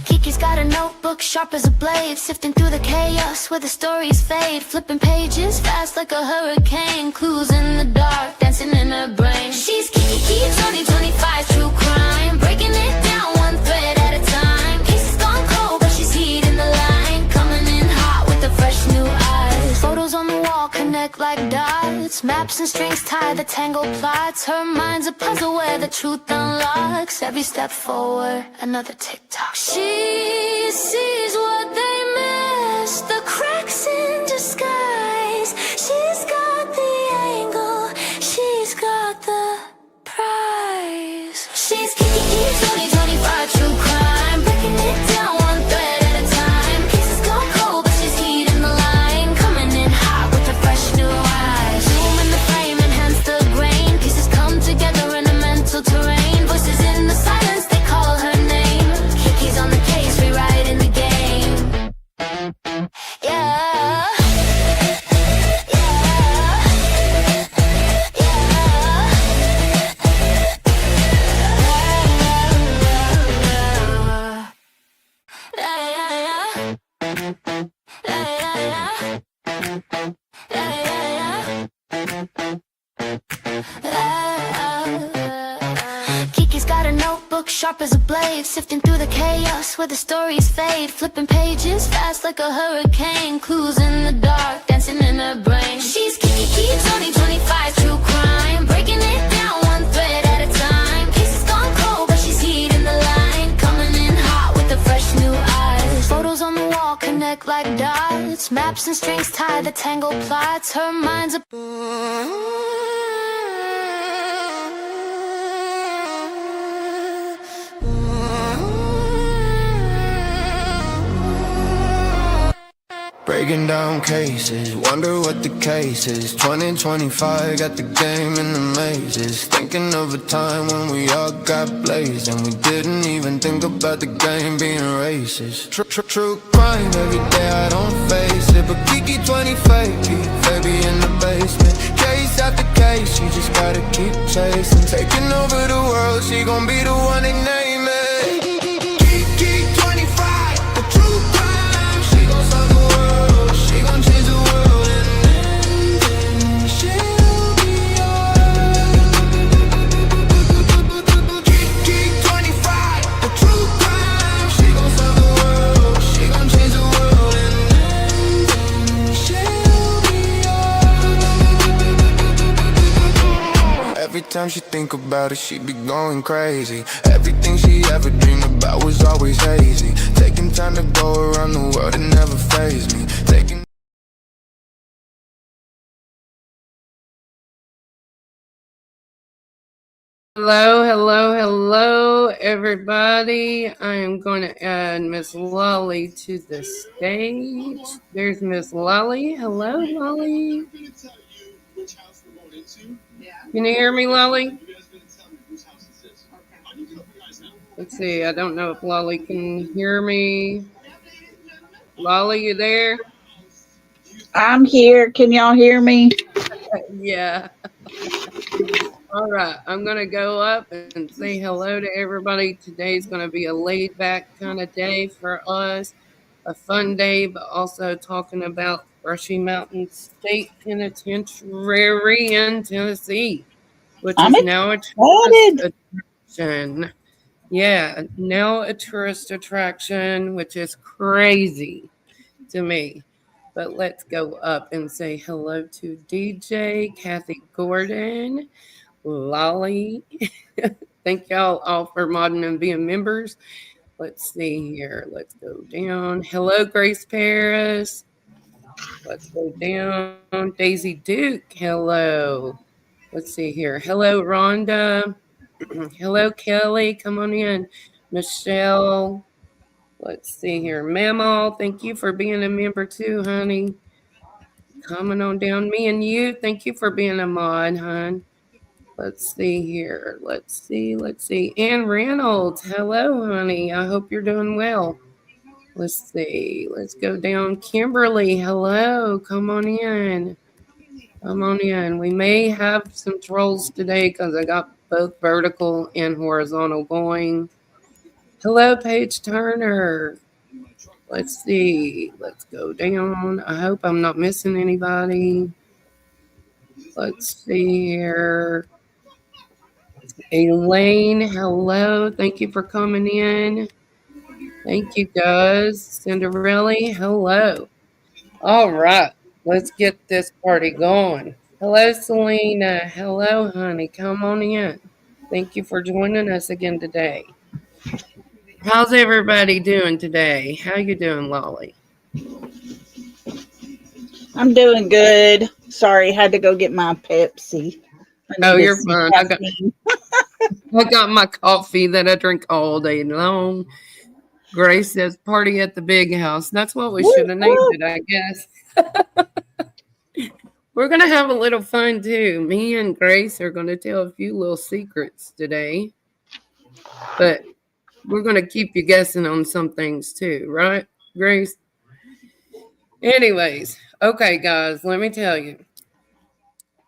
Kiki's got a notebook sharp as a blade, sifting through the chaos where the stories fade, flipping pages fast like a hurricane, clues in the dark dancing in her brain. She's Kiki 2025 true crime, breaking it down one thread at a time. Cases gone cold but she's heating the line, coming in hot with the fresh new eyes. Photos on the wall connect like dots, maps and strings tie the tangled plots. Her mind's a puzzle where the truth unlocks. Every step forward, another tick-tock. She sees what they miss, the cracks in disguise. She's got the angle, she's got the prize. She's Kiki 2025 true crime, breaking it down one thread at a time. Cases gone cold but she's heating the line, coming in hot with her fresh new eyes. Zoom in the frame, enhance the grain, pieces come together in a mental terrain. Voices in the silence, they call her name. Kiki's on the case, rewriting the game. Yeah. Kiki's got a notebook sharp as a blade, sifting through the chaos where the stories fade, flipping pages fast like a hurricane, clues in the dark dancing in her brain. She's Kiki 2025 true crime, breaking it down one thread at a time. Cases gone cold but she's heating the line, coming in hot with the fresh new eyes. Photos on the wall connect like dots, maps and strings tie the tangled plots. Her mind's a breaking down cases, wonder what the case is. 2025, got the game in the mazes. Thinking of a time when we all got blazed and we didn't even think about the game being racist. True crime, every day I don't face it, but Kiki 25, baby in the basement. Case after case, she just gotta keep chasing. Taking over the world, she gon' be the one they name it. Kiki 25, the true crime, she gon' solve the world, she gon' change the world, and then she'll be yours. Kiki 25, the true crime, she gon' solve the world, she gon' change the world, and then she'll be yours. Every time she think about it, she be going crazy. Everything she ever dreamed about was always hazy. Taking time to go around the world and never faze me. Taking Hello, everybody. I am going to add Miss Lolly to the stage. There's Miss Lolly. Hello, Lolly. Can you hear me, Lolly? Let's see. I don't know if Lolly can hear me. Lolly, you there? I'm here. Can y'all hear me? Yeah. All right, I'm going to go up and say hello to everybody. Today's going to be a laid-back kind of day for us, a fun day, but also talking about Brushy Mountain State Penitentiary in Tennessee, which I'm is now a excited. tourist attraction. Yeah, now a tourist attraction, which is crazy to me. But let's go up and say hello to DJ, Kathy Gordon, Lolly. Thank y'all all for modding and being members. Let's see here. Let's go down. Hello, Grace Paris. Let's go down. Daisy Duke. Hello. Let's see here. Hello, Rhonda. Hello, Kelly. Come on in. Michelle. Let's see here. Mammal, thank you for being a member too, honey. Coming on down. Me and you, thank you for being a mod, hon. Let's see here. Let's see. Ann Reynolds. Hello, honey. I hope you're doing well. Let's see. Let's go down. Kimberly, hello. Come on in. Come on in. We may have some trolls today because I got both vertical and horizontal going. Hello, Paige Turner. Let's see. Let's go down. I hope I'm not missing anybody. Let's see here. Elaine, hello. Thank you for coming in. Thank you, guys. Cinderella, hello. All right. Let's get this party going. Hello, Selena. Hello, honey. Come on in. Thank you for joining us again today. How's everybody doing today? How you doing, Lolly? I'm doing good. Sorry, had to go get my Pepsi. I Oh, needed you're some fine. caffeine. I got my coffee that I drink all day long. Grace says party at the big house. That's what we should Woo, have named woo. it, I guess. We're gonna have a little fun too. Me and Grace are gonna tell a few little secrets today, but we're gonna keep you guessing on some things too, right, Grace? Anyways, okay, guys, let me tell you.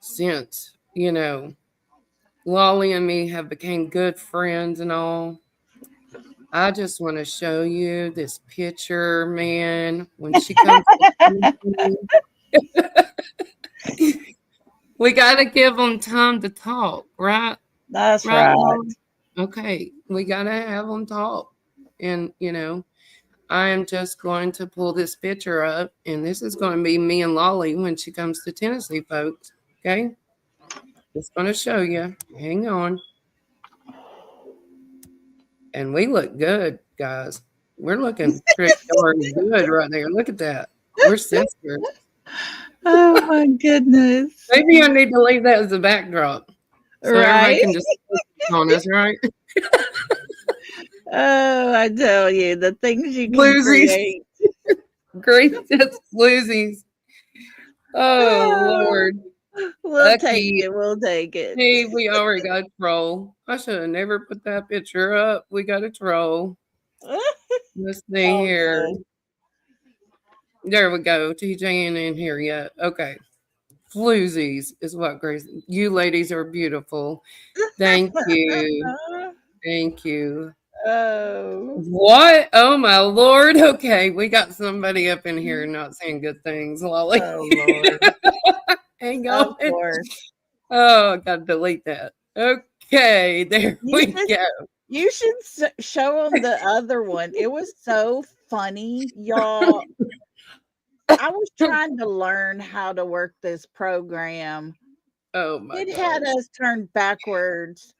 Since Lolly and me have become good friends and all, I just want to show you this picture, man. When she comes to we got to give them time to talk, right? That's Right, right. Lolly? Okay, we got to have them talk. And, I am just going to pull this picture up, and this is going to be me and Lolly when she comes to Tennessee, folks. Okay? Just going to show you. Hang on. And we look good, guys. We're looking pretty darn good right there. Look at that. We're sisters. Oh my goodness. Maybe I need to leave that as a backdrop so everybody Right? can just focus on us, right? Oh, I tell you, the things you can Bluesies. create. Great bluesies. Oh, Oh, Lord. we'll take Lucky. it. We'll take it. Hey, we already got a troll. I should have never put that picture up. We got a troll. Let's see All here. good. There we go. TJ ain't in here yet. Okay. Floozies is what Grace. You ladies are beautiful. Thank you. Thank you. Oh, What? Oh my Lord. Okay, we got somebody up in here not saying good things, Lolly. oh Lord. Hang Of on. course. Oh, I gotta delete that. Okay, there You we should go. you should show them the other one. It was so funny, y'all. I was trying to learn how to work this program. Oh my It had gosh. us turned backwards.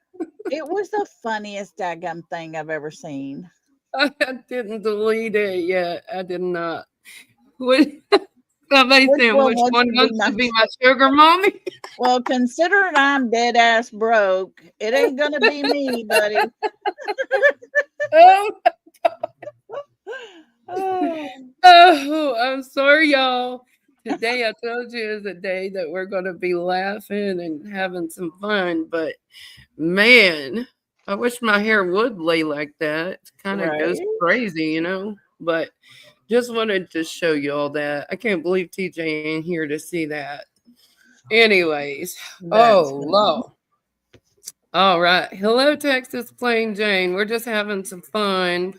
It was the funniest daggum thing I've ever seen. I didn't delete it yet. I did not. What somebody Which saying one which wants one to be wants my to be my sugar mommy? well, considering I'm dead ass broke, it ain't gonna be me, buddy. Oh, Oh, oh, I'm sorry, y'all. Today I told you is a day that we're gonna be laughing and having some fun, but man, I wish my hair would lay like that. It kind of goes right? crazy. But just wanted to show you all that. I can't believe TJ ain't here to see that. Anyways, That's oh, funny. Lord. All right. Hello, Texas Plain Jane. We're just having some fun,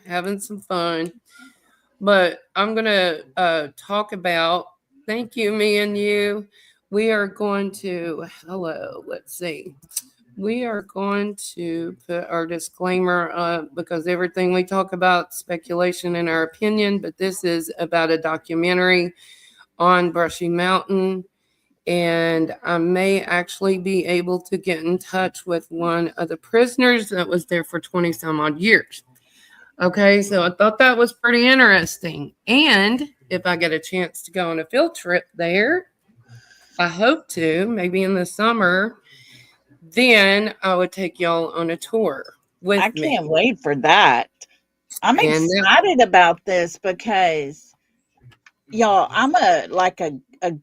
But I'm going to talk about, thank you, me and you. We are going to, hello, let's see. We are going to put our disclaimer up because everything we talk about speculation in our opinion, but this is about a documentary on Brushy Mountain, and I may actually be able to get in touch with one of the prisoners that was there for 20 some odd years. Okay, so I thought that was pretty interesting. And if I get a chance to go on a field trip there, I hope to, maybe in the summer, then I would take y'all on a tour I with can't me. wait for that. I'm And that, excited about this because y'all, I'm a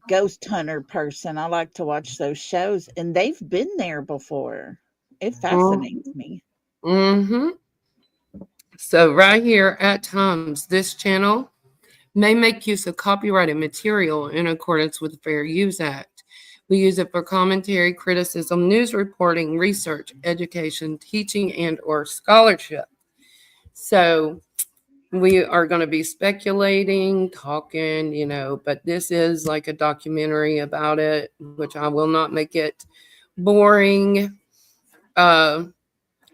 ghost hunter person. I like to watch those shows, and they've been there before. It fascinates me. mm-hmm. So right here at times, this channel may make use of copyrighted material in accordance with the Fair Use Act. We use it for commentary, criticism, news reporting, research, education, teaching, and or scholarship. So we are going to be speculating, talking, but this is like a documentary about it, which I will not make it boring. Uh,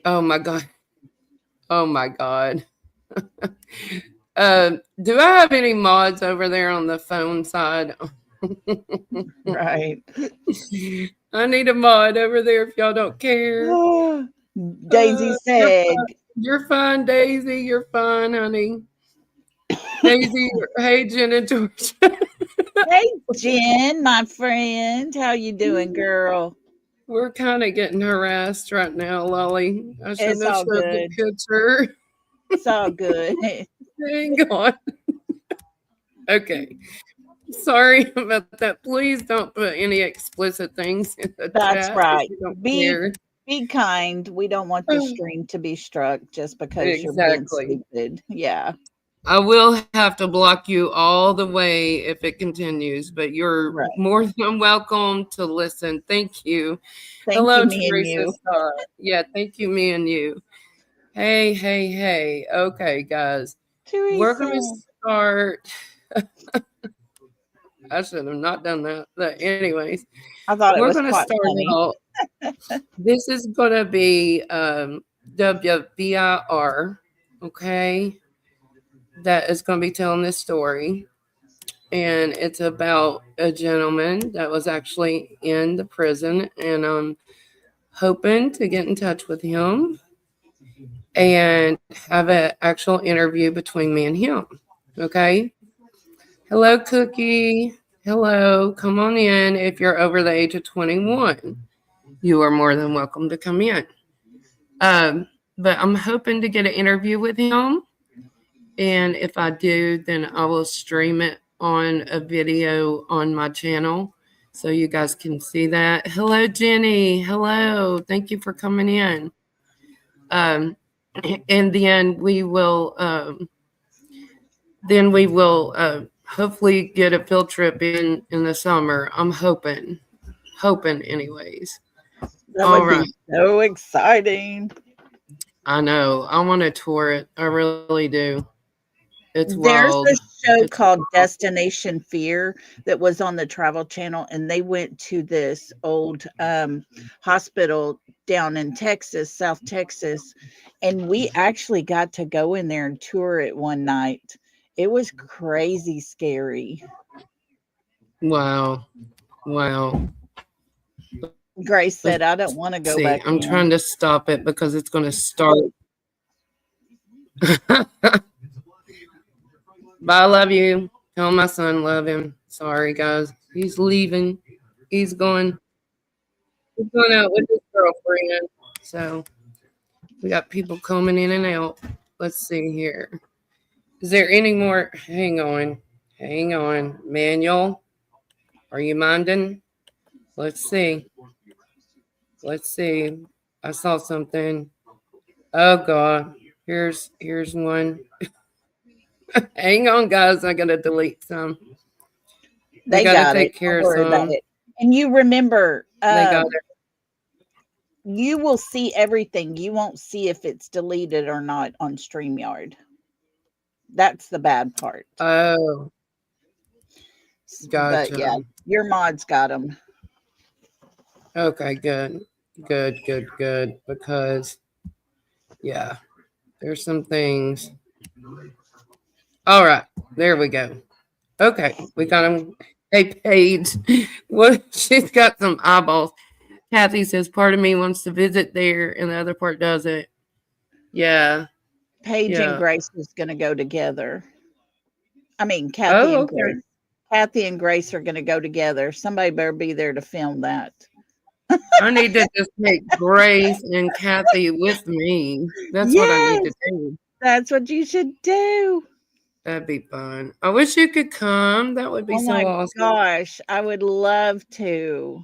oh my God. Oh my God. Do I have any mods over there on the phone side? Right. I need a mod over there if y'all don't care. Daisy You're said, fine. You're fine, Daisy. You're fine, honey. Daisy, hey, Jen and George. "Hey, Jen, my friend, how you doing, girl?" We're kind of getting harassed right now, Lolly. I shouldn't It's have all showed the good. picture. It's all good. Hang on. Okay. Sorry about that. Please don't put any explicit things in the That's chat if right. you don't Be care. be kind. We don't want the stream to be struck just because you're being Exactly. stupid. Yeah. I will have to block you all the way if it continues, but you're Right. more than welcome to listen. Thank you. Thank you, Hello, me and Teresa you. Star. Yeah, thank you, me and you. Hey, hey, hey. Okay, guys. We're Teresa. going to start. I should have not done that. But, anyways, I thought it we're was going to quite start funny. out. This is going to be WBIR. Okay. That is going to be telling this story. And it's about a gentleman that was actually in the prison. And I'm hoping to get in touch with him and have an actual interview between me and him. Okay. Hello, Cookie. Hello. Come on in if you're over the age of 21. You are more than welcome to come in. But I'm hoping to get an interview with him. And if I do, then I will stream it on a video on my channel so you guys can see that. Hello, Jenny. Hello. Thank you for coming in. Um, and then we will hopefully get a field trip in the summer. I'm hoping anyways. That All would right. be so exciting. I know. I want to tour it. I really do. It's There's wild. a show It's called wild. Destination Fear that was on the Travel Channel, and they went to this old hospital down in Texas, South Texas, and we actually got to go in there and tour it one night. It was crazy scary. Wow. Wow. Grace Let's said, "I don't want to go see. back I'm in." trying to stop it because it's going to start. But I love you. Tell my son love him. Sorry, guys. He's leaving. He's going. He's going out with his girlfriend. So we got people coming in and out. Let's see here. Is there any more? Hang on. Hang on. Manuel, are you minding? Let's see. Let's see. I saw something. Oh God. Here's one. Hang on, guys. I gotta delete some. We They gotta got it. take Don't care of worry about some. it. And you remember, They got it. you will see everything. You won't see if it's deleted or not on StreamYard. That's the bad part. Oh, But yeah, gotcha. your mods got them. Okay, good. Good, good, good. Because yeah, there's some things. All right, there we go. Okay, we got him. Hey, Paige. What? She's got some eyeballs. Kathy says part of me wants to visit there and the other part doesn't. Yeah, Paige and yeah. Grace is going to go together. I mean, Kathy Oh, and okay. Grace. Kathy and Grace are going to go together. Somebody better be there to film that. I need to just take Grace and Kathy with me. That's what I need to Yes, do. that's what you should do. That'd be fun. I wish you could come. That would be Oh so my awesome. gosh, I would love to.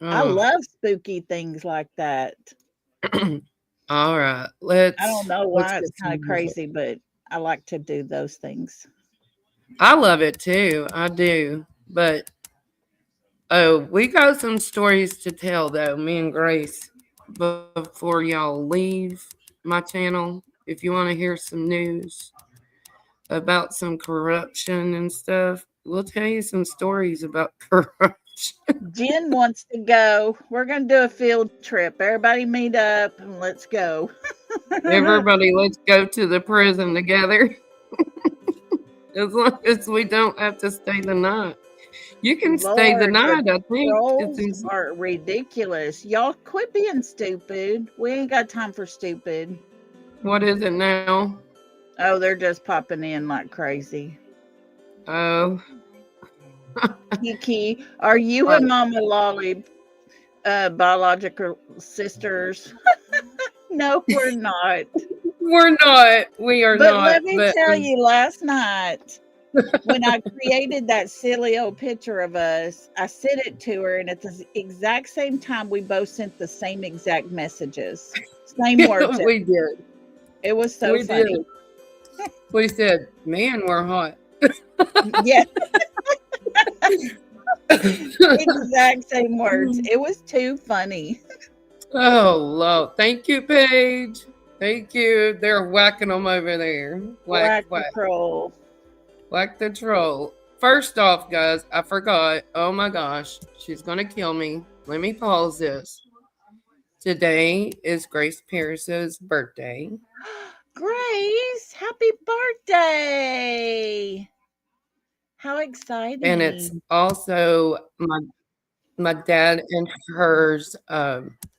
I Oh, love spooky things like that. All right. I don't know Let's why get it's kind of some music. crazy, but I like to do those things. I love it too. I do. But oh, we got some stories to tell though, me and Grace, before y'all leave my channel. If you want to hear some news about some corruption and stuff, we'll tell you some stories about corruption. Jen wants to go. We're going to do a field trip. Everybody meet up and let's go. Everybody, let's go to the prison together. As long as we don't have to stay the night. You can stay the Lord, the night, I think. trolls are ridiculous. Y'all quit being stupid. We ain't got time for stupid. What is it now? Oh, they're just popping in like crazy. Oh, Kiki, are you and Mama Lolly biological sisters? No, we're not. we're not. We are But not. let me But tell you, last night when I created that silly old picture of us, I sent it to her, and at the exact same time, we both sent the same exact messages, same words. we did. It was so We funny. did. We said, man, we're hot. Yeah. Exact same words. It was too funny. Oh, Lord. Thank you, Paige. Thank you. They're whacking them over there. Whack Whack, the troll. whack the troll. First off, guys, I forgot. Oh my gosh. She's going to kill me. Let me pause this. Today is Grace Pierce's birthday. Grace, happy birthday. How exciting. And it's also my dad and hers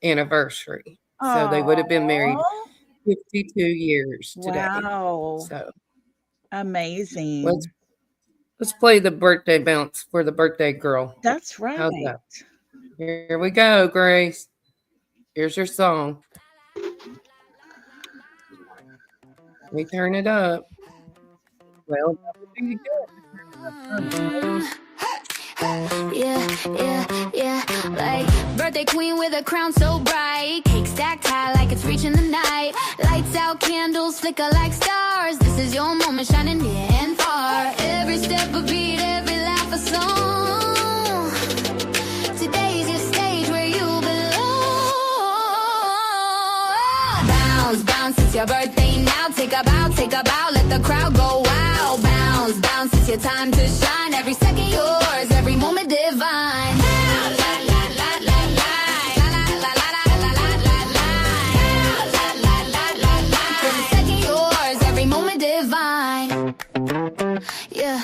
anniversary. So they would have been married Aw. 52 years today. Wow. So Amazing. let's play the birthday bounce for the birthday girl. That's right. How's that? Here we go, Grace. Here's your song. Let me turn it up. Well, that would be good. Yeah. Like birthday queen with a crown so bright. Cake stacked high like it's reaching the night. Lights out, candles flicker like stars. This is your moment, shining near and far. Every step a beat, every laugh a song. Today's your stage where you belong. Bounce, bounce, it's your birthday now. Take a bow, let the crowd go wild. Bounce, bounce, it's your time to shine. Every second yours, every moment divine. Every second yours, every moment divine. Yeah,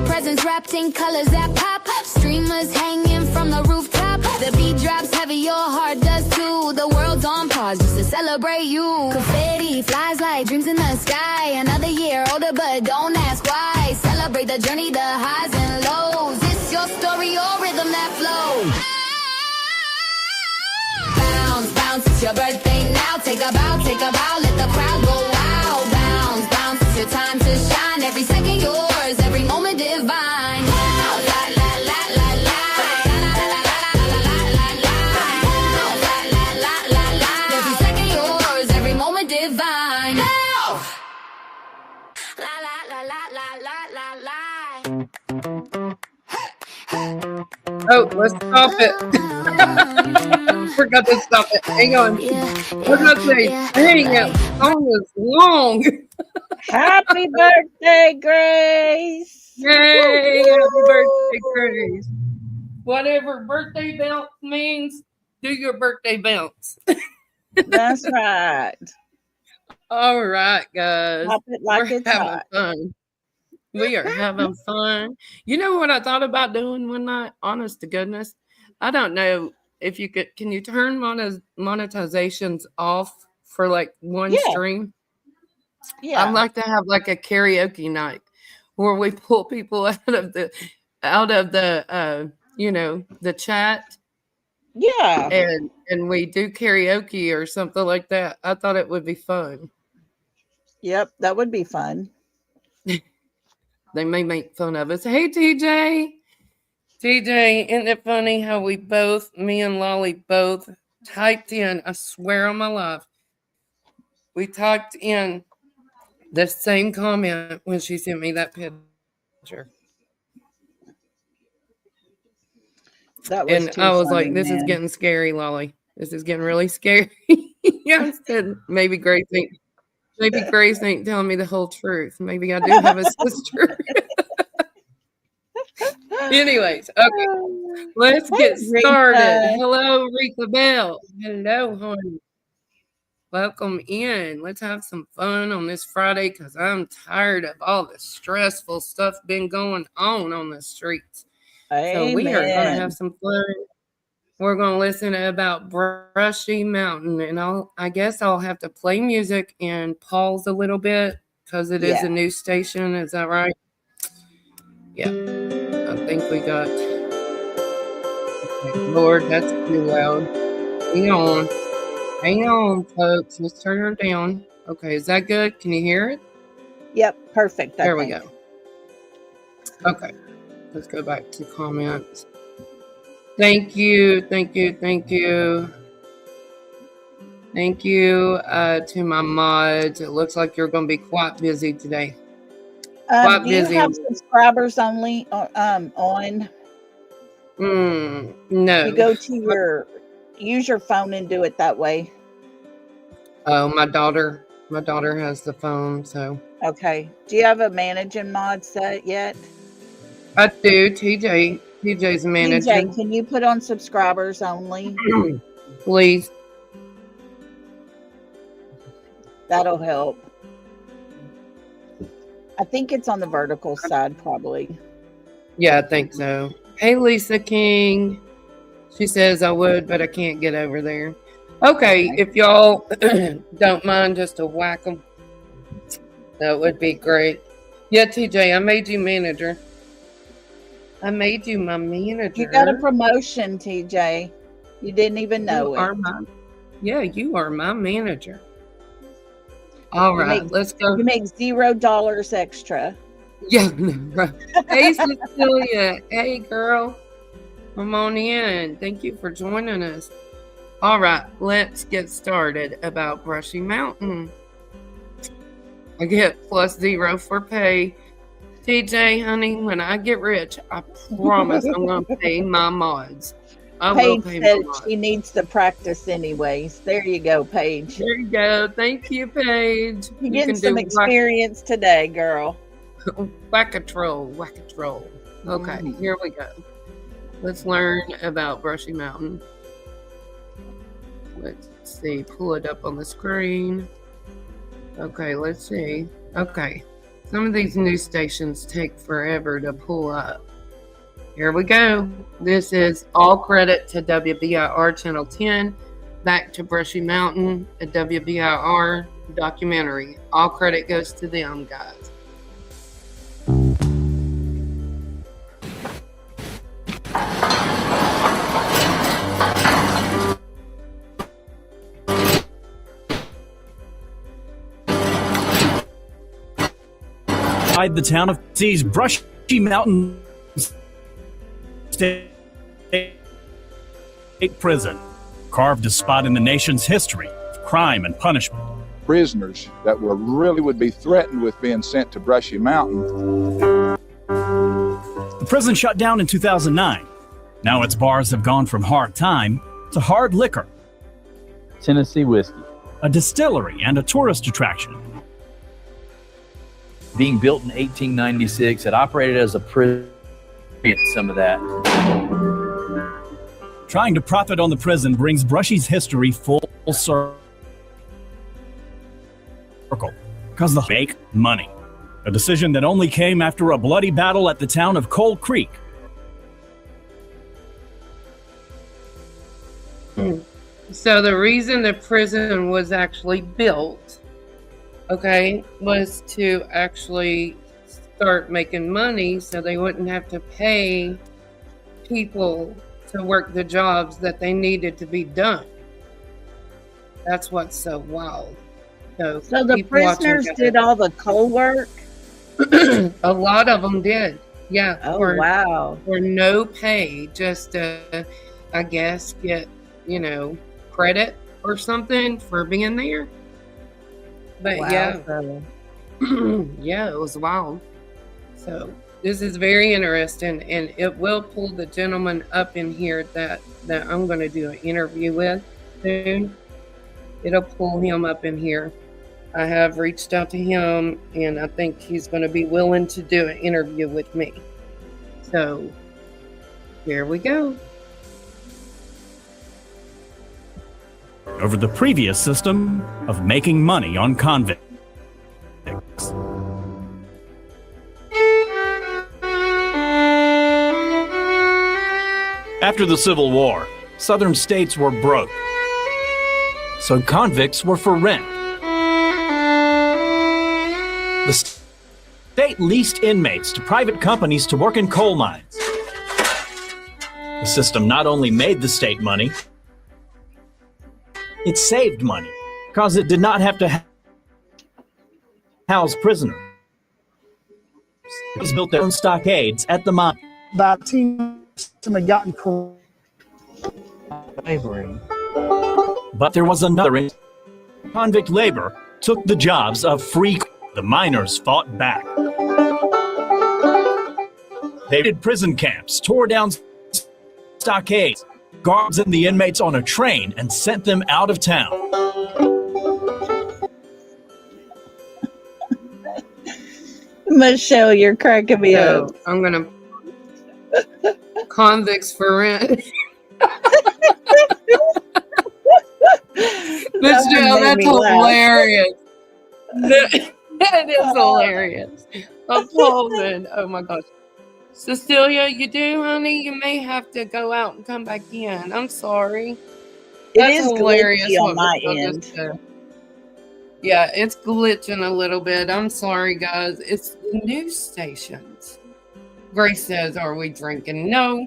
presents wrapped in colors that pop. Streamers hanging from the rooftop. The beat drops heavy, your heart does too. The world's on pause just to celebrate you. Confetti flies like dreams in the sky. Another year older, but don't ask why. Celebrate the journey, the highs and lows. It's your story, your rhythm that flows. Bounce, bounce, it's your birthday now. Take a bow, let the crowd go wild. Bounce, bounce, it's your time to shine. Every second yours, every moment divine. Every second yours, every moment divine. Oh, let's stop it. Forgot to stop it. Hang on. What's that say? Dang, that song is long. Happy birthday, Grace. Yay! Happy birthday, Grace. Whatever birthday bounce means, do your birthday bounce. That's right. All right, guys. Pop it like We're it's having hot. fun. We are having fun. You know what I thought about doing one night? Honest to goodness. I don't know if you could. Can you turn monetizations off for like one stream? Yeah. I'd like to have like a karaoke night where we pull people out of the the chat. Yeah. And we do karaoke or something like that. I thought it would be fun. Yep, that would be fun. They may make fun of us. Hey, TJ. TJ, isn't it funny how me and Lolly both typed in, I swear on my life, we talked in the same comment when she sent me that picture. That was And too I was funny, like, this is man. getting scary, Lolly. This is getting really scary. Yeah, I said maybe Grace ain't telling me the whole truth. Maybe I do have a sister. Anyways, okay, let's Hey, get started. Rita. Hello, Rita Bell. Hello, honey. Welcome in. Let's have some fun on this Friday because I'm tired of all the stressful stuff been going on the streets. So we are going to have Amen. some fun. We're going to listen about Brushy Mountain, and I guess I'll have to play music and pause a little bit because it is Yeah. a new station. Is that right? Yeah, I think we got. Okay, Lord, that's too loud. Hang on, folks. Let's turn her down. Okay, is that good? Can you hear it? Yep. Perfect. I There we think. go. Okay, let's go back to comments. Thank you. Thank you to my mods. It looks like you're going to be quite busy today. Quite Do you busy. have subscribers only on? No. You go to use your phone and do it that way. Oh, my daughter has the phone, so. Okay. Do you have a managing mod set yet? I do. TJ's manager. TJ, can you put on subscribers only? Please. That'll help. I think it's on the vertical side, probably. Yeah, I think so. Hey, Lisa King. She says I would, but I can't get over there. Okay, if y'all don't mind just to whack them, that would be great. Yeah, TJ, I made you manager. I made you my manager. You got a promotion, TJ. You didn't even know it. You are my manager. All right, let's go. You make $0 extra. Yeah. Hey, Cecilia. Hey, girl. Come on in. Thank you for joining us. All right, let's get started about Brushy Mountain. I get +0 for pay. TJ, honey, when I get rich, I promise I'm going to pay my mods. Paige said she needs to practice anyways. There you go, Paige. There you go. Thank you, Paige. You're getting some experience today, girl. Whack-a-troll. Okay, Here we go. Let's learn about Brushy Mountain. Let's see. Pull it up on the screen. Okay, let's see. Okay. Some of these news stations take forever to pull up. Here we go. This is all credit to WBIR Channel 10. Back to Brushy Mountain, a WBIR documentary. All credit goes to them, guys. The town of Sea's Brushy Mountain State Prison carved a spot in the nation's history of crime and punishment. Prisoners that would be threatened with being sent to Brushy Mountain. The prison shut down in 2009. Now its bars have gone from hard time to hard liquor, Tennessee whiskey, a distillery, and a tourist attraction. Being built in 1896, it operated as a prison. Some of that. Trying to profit on the prison brings Brushy's history full circle. Because the fake money. A decision that only came after a bloody battle at the town of Coal Creek. So the reason the prison was actually built, was to actually start making money so they wouldn't have to pay people to work the jobs that they needed to be done. That's what's so wild. So the prisoners did all the coal work? A lot of them did. Yeah. Oh, wow. For no pay, just to, I guess, get, credit or something for being there. But Wow. yeah, So, yeah, it was wild. So this is very interesting, and it will pull the gentleman up in here that I'm going to do an interview with soon. It'll pull him up in here. I have reached out to him, and I think he's going to be willing to do an interview with me. So here we go. Over the previous system of making money on convicts. After the Civil War, southern states were broke, so convicts were for rent. The state leased inmates to private companies to work in coal mines. The system not only made the state money, it saved money because it did not have to house prisoners. It built their own stockades at the mine. By the team had gotten Slavery. But there was another. Convict labor took the jobs of free. The miners fought back. They did prison camps, tore down stockades, guards and the inmates on a train, and sent them out of town. Michelle, you're cracking me So up. I'm going to convicts for rent. Michelle, made that's me laugh. hilarious. That is hilarious. I'm pausing. Oh my gosh. Cecilia, you do, honey? You may have to go out and come back in. I'm sorry. It is glitchy on what my Michelle just end. said. Yeah, it's glitching a little bit. I'm sorry, guys. It's the news stations. Grace says, "Are we drinking?" No,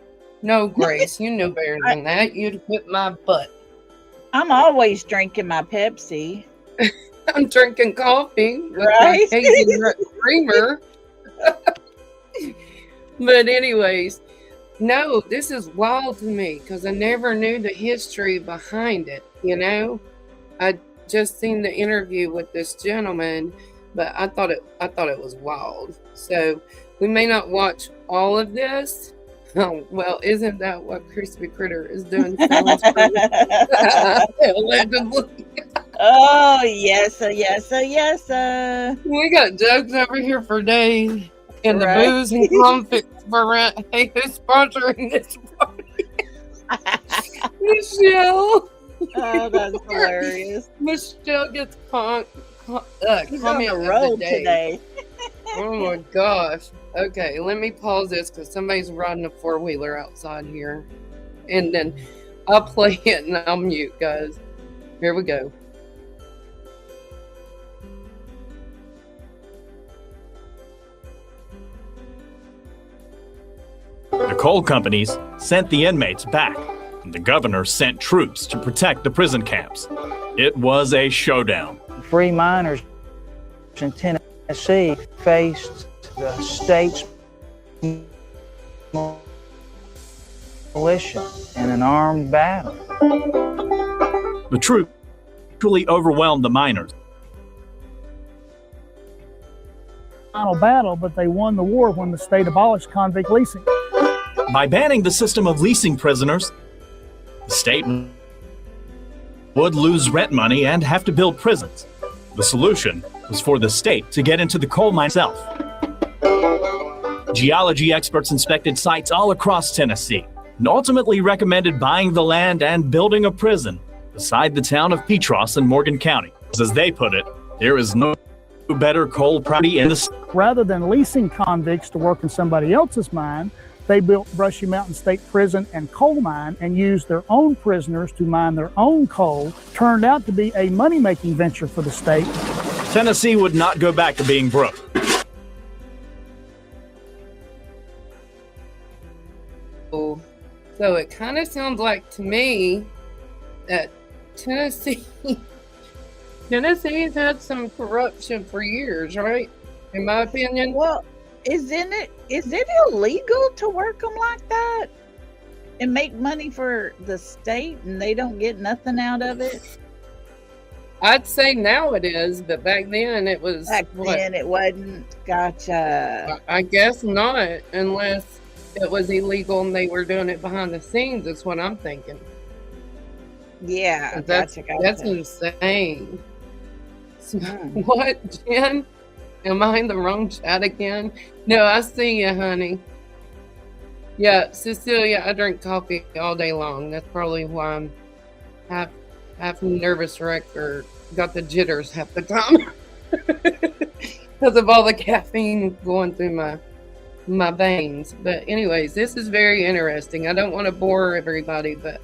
Grace. You know better than that. You'd whip my butt. I'm always drinking my Pepsi. I'm drinking coffee with Right? my hazelnut creamer. But anyways, no, this is wild to me because I never knew the history behind it. You know, I just seen the interview with this gentleman, but I thought it was wild. So we may not watch all of this. Oh, well, isn't that what Crispy Critter is doing? Allegedly. Oh, yes, yes, yes. We got jokes over here for days. And the Right. booze and conflicts for rent. Hey, who's sponsoring this party? Michelle. Oh, that's hilarious. Michelle gets He's on comment the of the road day. today. Oh my gosh. Okay, let me pause this because somebody's riding a four-wheeler outside here. And then I'll play it and I'll mute, guys. Here we go. The coal companies sent the inmates back, and the governor sent troops to protect the prison camps. It was a showdown. Free miners in Tennessee faced the state's militia in an armed battle. The troops truly overwhelmed the miners. final battle, but they won the war when the state abolished convict leasing. By banning the system of leasing prisoners, the state would lose rent money and have to build prisons. The solution was for the state to get into the coal mine itself. Geology experts inspected sites all across Tennessee and ultimately recommended buying the land and building a prison beside the town of Petros in Morgan County. As they put it, there is no better coal property in the state. Rather than leasing convicts to work in somebody else's mine, they built Brushy Mountain State Prison and coal mine and used their own prisoners to mine their own coal. Turned out to be a money-making venture for the state. Tennessee would not go back to being broke. So it kind of sounds like to me that Tennessee's had some corruption for years, right? In my opinion. Well, is it illegal to work them like that and make money for the state and they don't get nothing out of it? I'd say now it is, but back then it was Back what? then it wasn't. Gotcha. I guess not, unless it was illegal and they were doing it behind the scenes. That's what I'm thinking. Yeah, That's gotcha. that's insane. Mm. What, Jen? Am I in the wrong chat again? No, I see you, honey. Yeah, Cecilia, I drink coffee all day long. That's probably why I'm half nervous wreck or got the jitters half the time. Because of all the caffeine going through my veins. But anyways, this is very interesting. I don't want to bore everybody, but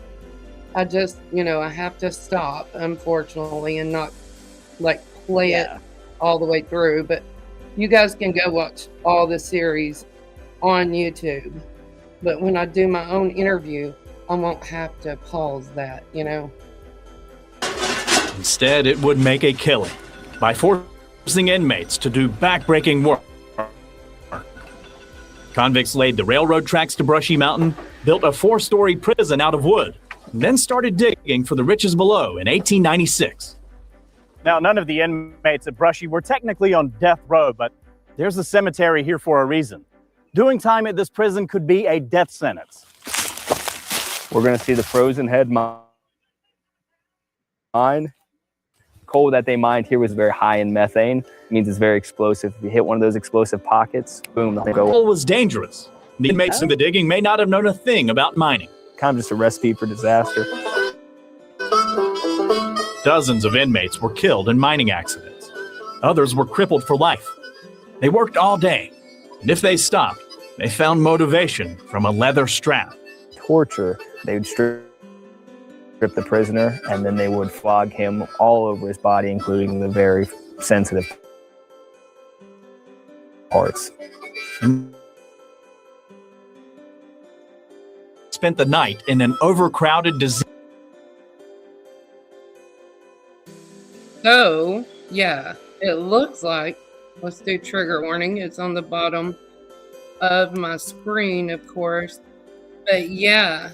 I just, I have to stop, unfortunately, and not like play it all the way through. But you guys can go watch all the series on YouTube. But when I do my own interview, I won't have to pause that, Instead, it would make a killing by forcing inmates to do backbreaking work. Convicts laid the railroad tracks to Brushy Mountain, built a 4-story prison out of wood, and then started digging for the riches below in 1896. Now, none of the inmates at Brushy were technically on death row, but there's a cemetery here for a reason. Doing time at this prison could be a death sentence. We're going to see the frozen head mine. Coal that they mined here was very high in methane. It means it's very explosive. If you hit one of those explosive pockets, boom, they'll go. Coal was dangerous. The inmates in the digging may not have known a thing about mining. Kind of just a recipe for disaster. Dozens of inmates were killed in mining accidents. Others were crippled for life. They worked all day, and if they stopped, they found motivation from a leather strap. Torture, they would strip the prisoner, and then they would flog him all over his body, including the very sensitive parts. Spent the night in an overcrowded disease. So, yeah, it looks like, let's do trigger warning. It's on the bottom of my screen, of course. But yeah,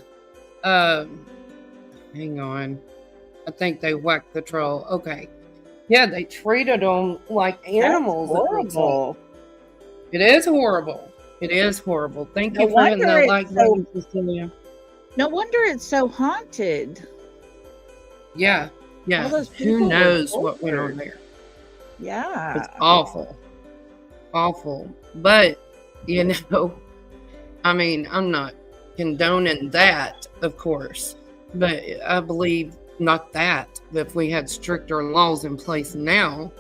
hang on. I think they whacked the troll. Okay. Yeah, they treated them like animals. That's horrible. It is horrible. It is horrible. Thank you for hitting that like button, Cecilia. No wonder it's so haunted. Yeah. Yeah. All those people Who were knows what went tortured. on there? Yeah. It's awful. Awful. But, I mean, I'm not condoning that, of course. But I believe not that. If we had stricter laws in place now,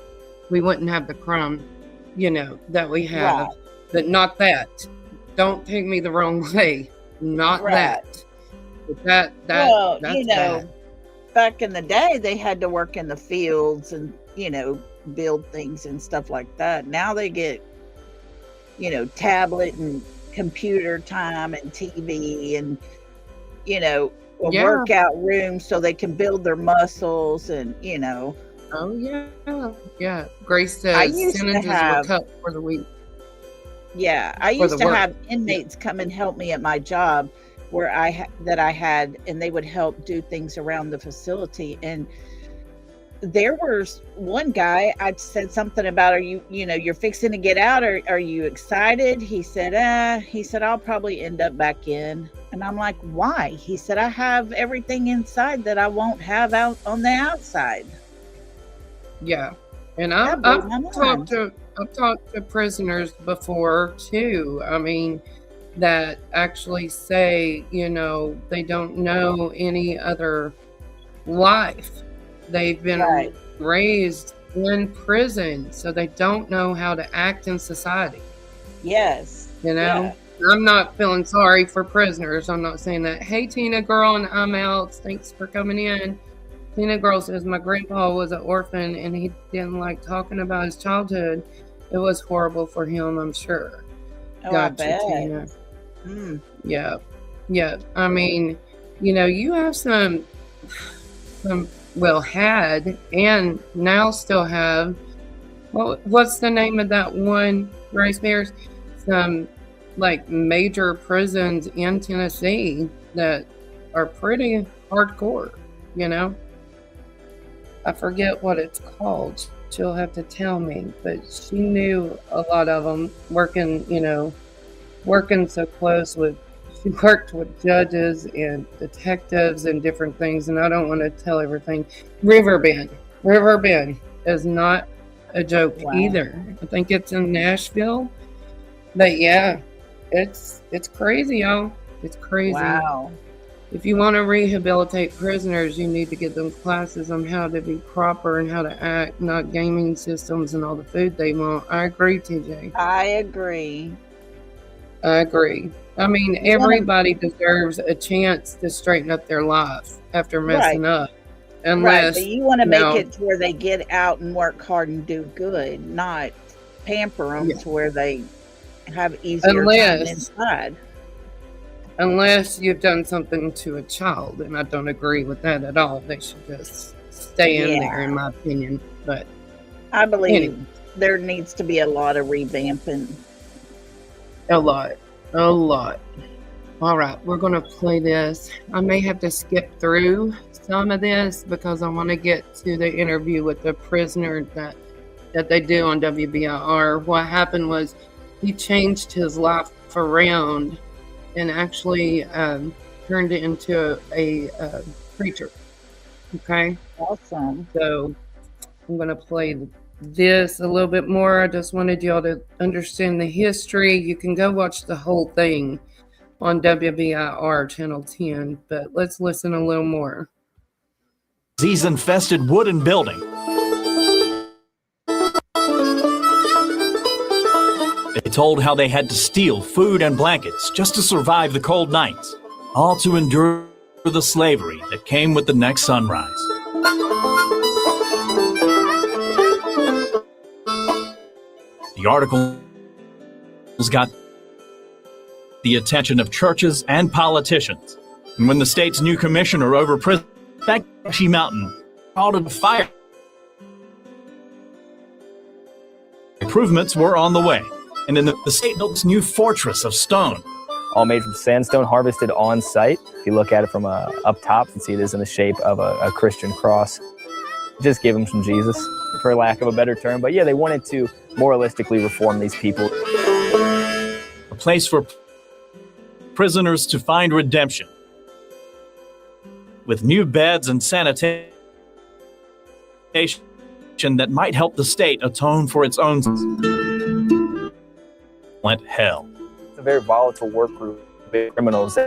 we wouldn't have the crime, that we have. Right. But not that. Don't take me the wrong way. Not Right. that. But Well, that's bad. back in the day, they had to work in the fields and, build things and stuff like that. Now they get, tablet and computer time and TV and, a Yeah. workout room so they can build their muscles and, Oh, yeah. Yeah. Grace I says used to sentences were have- cut for the week. Yeah, I For used the to work. have inmates come and help me at my job where I had, and they would help do things around the facility. And there was one guy, I said something about, are you, you're fixing to get out, or are you excited? He said, I'll probably end up back in. And I'm like, why? He said, I have everything inside that I won't have out on the outside. Yeah. And That I've blew my talked to prisoners before too. I mean, that actually say, they don't know any other life. They've been Right. raised in prison, so they don't know how to act in society. Yes. Yeah. I'm not feeling sorry for prisoners. I'm not saying that. Hey, Tina girl, and I'm out. Thanks for coming in. Tina girl says, my grandpa was an orphan and he didn't like talking about his childhood. It was horrible for him, I'm sure. Oh, Gotcha, I bet. Tina. Mm. Yeah. Yeah. I mean, you have some, had and now still have, what's the name of that one, Grace Bears? Some like major prisons in Tennessee that are pretty hardcore, I forget what it's called. She'll have to tell me, but she knew a lot of them working, working so close with, she worked with judges and detectives and different things, and I don't want to tell everything. Riverbend is not a joke either. I think it's in Nashville, but yeah, it's crazy, y'all. It's crazy. Wow. If you want to rehabilitate prisoners, you need to give them classes on how to be proper and how to act, not gaming systems and all the food they want. I agree, TJ. I agree. I mean, everybody deserves a chance to straighten up their life after messing up. Unless, but you want to make it to where they get out and work hard and do good, not pamper them to where they have easier time inside. Unless you've done something to a child, and I don't agree with that at all. They should just stay in there, in my opinion. But I believe there needs to be a lot of revamping. A lot. All right, we're going to play this. I may have to skip through some of this because I want to get to the interview with the prisoner that they do on WBIR. What happened was he changed his life around and actually turned it into a preacher. Okay? Awesome. So I'm going to play this a little bit more. I just wanted y'all to understand the history. You can go watch the whole thing on WBIR Channel 10, but let's listen a little more. Disease-infested wooden building. They told how they had to steal food and blankets just to survive the cold nights, all to endure the slavery that came with the next sunrise. The articles got the attention of churches and politicians. And when the state's new commissioner over prison, Brushy Mountain, called it a fire, improvements were on the way. And then the state built this new fortress of stone. All made from sandstone, harvested on site. If you look at it from up top, you can see it is in the shape of a Christian cross. Just give them some Jesus, for lack of a better term. But yeah, they wanted to moralistically reform these people. A place for prisoners to find redemption, with new beds and sanitation that might help the state atone for its own hell. It's a very volatile work group, big criminals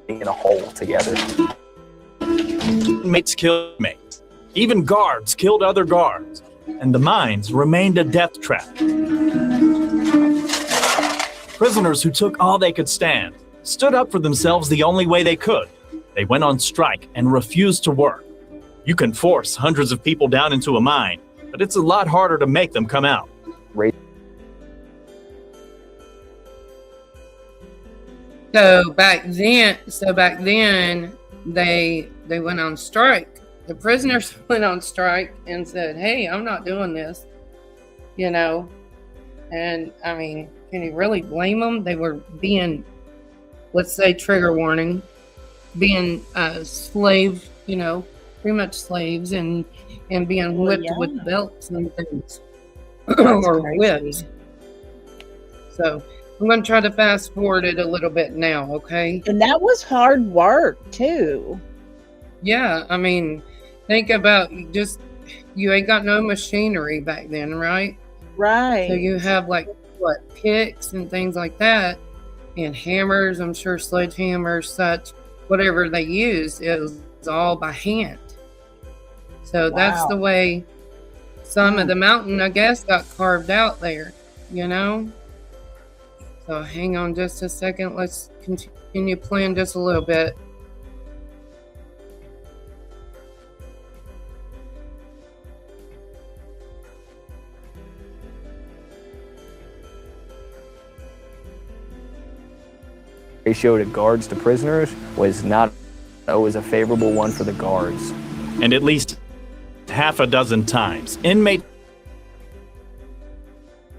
in a hole together. Inmates killed inmates. Even guards killed other guards, and the mines remained a death trap. Prisoners who took all they could stand stood up for themselves the only way they could. They went on strike and refused to work. You can force hundreds of people down into a mine, but it's a lot harder to make them come out. So back then, they went on strike. The prisoners went on strike and said, "Hey, I'm not doing this," And I mean, can you really blame them? They were being, let's say, trigger warning, being slave, pretty much slaves, and being whipped with belts and things, or whips. So I'm going to try to fast forward it a little bit now, okay? And that was hard work, too. Yeah, I mean, think about you ain't got no machinery back then, right? Right. So you have picks and things like that, and hammers, I'm sure sledgehammers, such, whatever they used, it was all by hand. So that's the way some of the mountain, I guess, got carved out there, So hang on just a second. Let's continue playing just a little bit. Ratio to guards to prisoners was not always a favorable one for the guards. And at least half a dozen times, inmates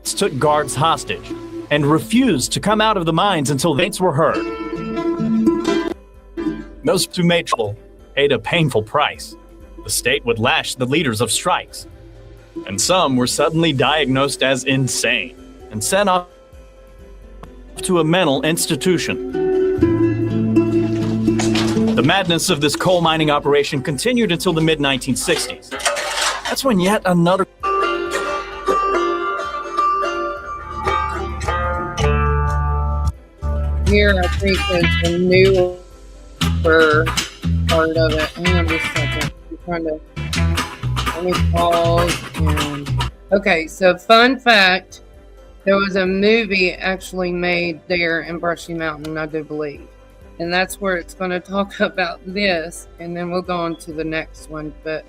took guards hostage and refused to come out of the mines until dates were heard. Those who made trouble paid a painful price. the state would lash the leaders of strikes. And some were suddenly diagnosed as insane and sent off to a mental institution. The madness of this coal mining operation continued until the mid-1960s. That's when yet another Here, I think, is the newer part of it. Hang on just a second. I'm trying to let me pause. And okay, so fun fact: there was a movie actually made there in Brushy Mountain, I do believe, and that's where it's going to talk about this, and then we'll go on to the next one. But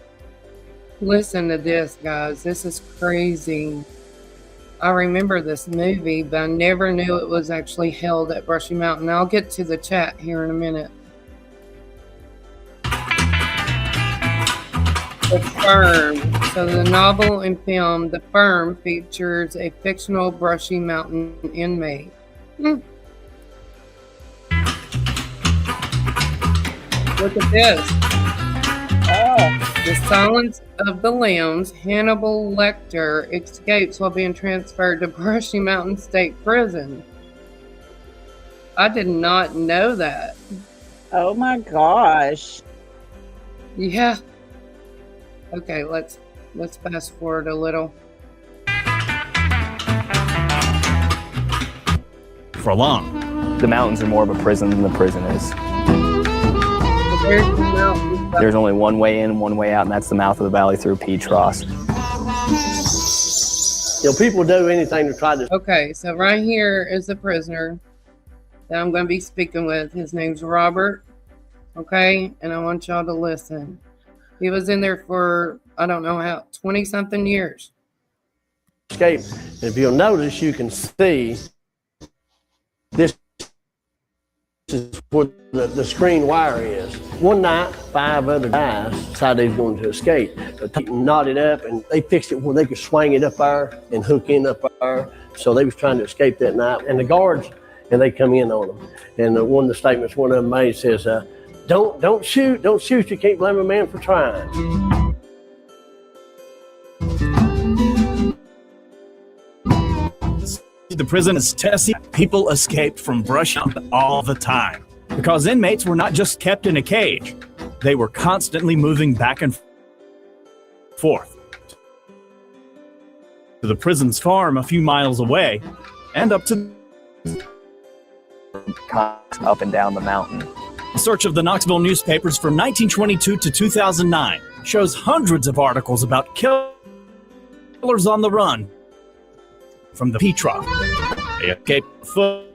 listen to this, guys. This is crazy. I remember this movie, but I never knew it was actually held at Brushy Mountain. I'll get to the chat here in a minute. The Firm. So the novel and film, The Firm, features a fictional Brushy Mountain inmate. Look at this. Oh, The Silence of the Lambs. Hannibal Lecter escapes while being transferred to Brushy Mountain State Prison. I did not know that. Oh my gosh. Yeah. Okay, let's fast forward a little. for long. The mountains are more of a prison than the prison is. There's the mountain. There's only one way in, one way out, and that's the mouth of the valley through Petros. You know, people do anything to try to... Okay, so right here is the prisoner that I'm going to be speaking with. His name's Robert, okay? And I want y'all to listen. He was in there for, I don't know how, 20-something years. Escape. And if you'll notice, you can see this is where the screen wire is. One night, 5 other guys decided they was going to escape. They knotted up and they fixed it where they could swing it up there and hook in up there. So they was trying to escape that night. And the guards, and they come in on them. And one of the statements one of them made says, don't shoot, you can't blame a man for trying. The prison is Tennessee. People escaped from Brushy all the time because inmates were not just kept in a cage. They were constantly moving back and forth to the prison's farm a few miles away and up to up and down the mountain. A search of the Knoxville newspapers from 1922 to 2009 shows hundreds of articles about killers on the run from the Petros. They escaped foot.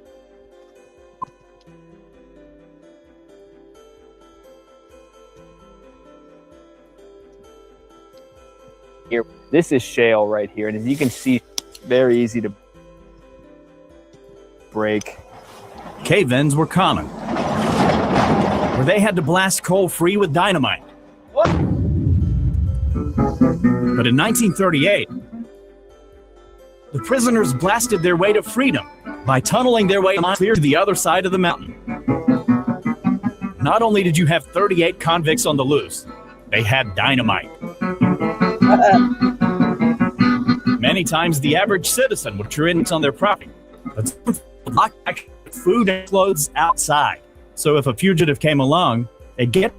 Here, this is shale right here, and as you can see, very easy to break. Cave-ins were common, where they had to blast coal free with dynamite. What? But in 1938, the prisoners blasted their way to freedom by tunneling their way clear to the other side of the mountain. Not only did you have 38 convicts on the loose, they had dynamite. Many times the average citizen would turn on their property, but lock food and clothes outside. So if a fugitive came along, they'd get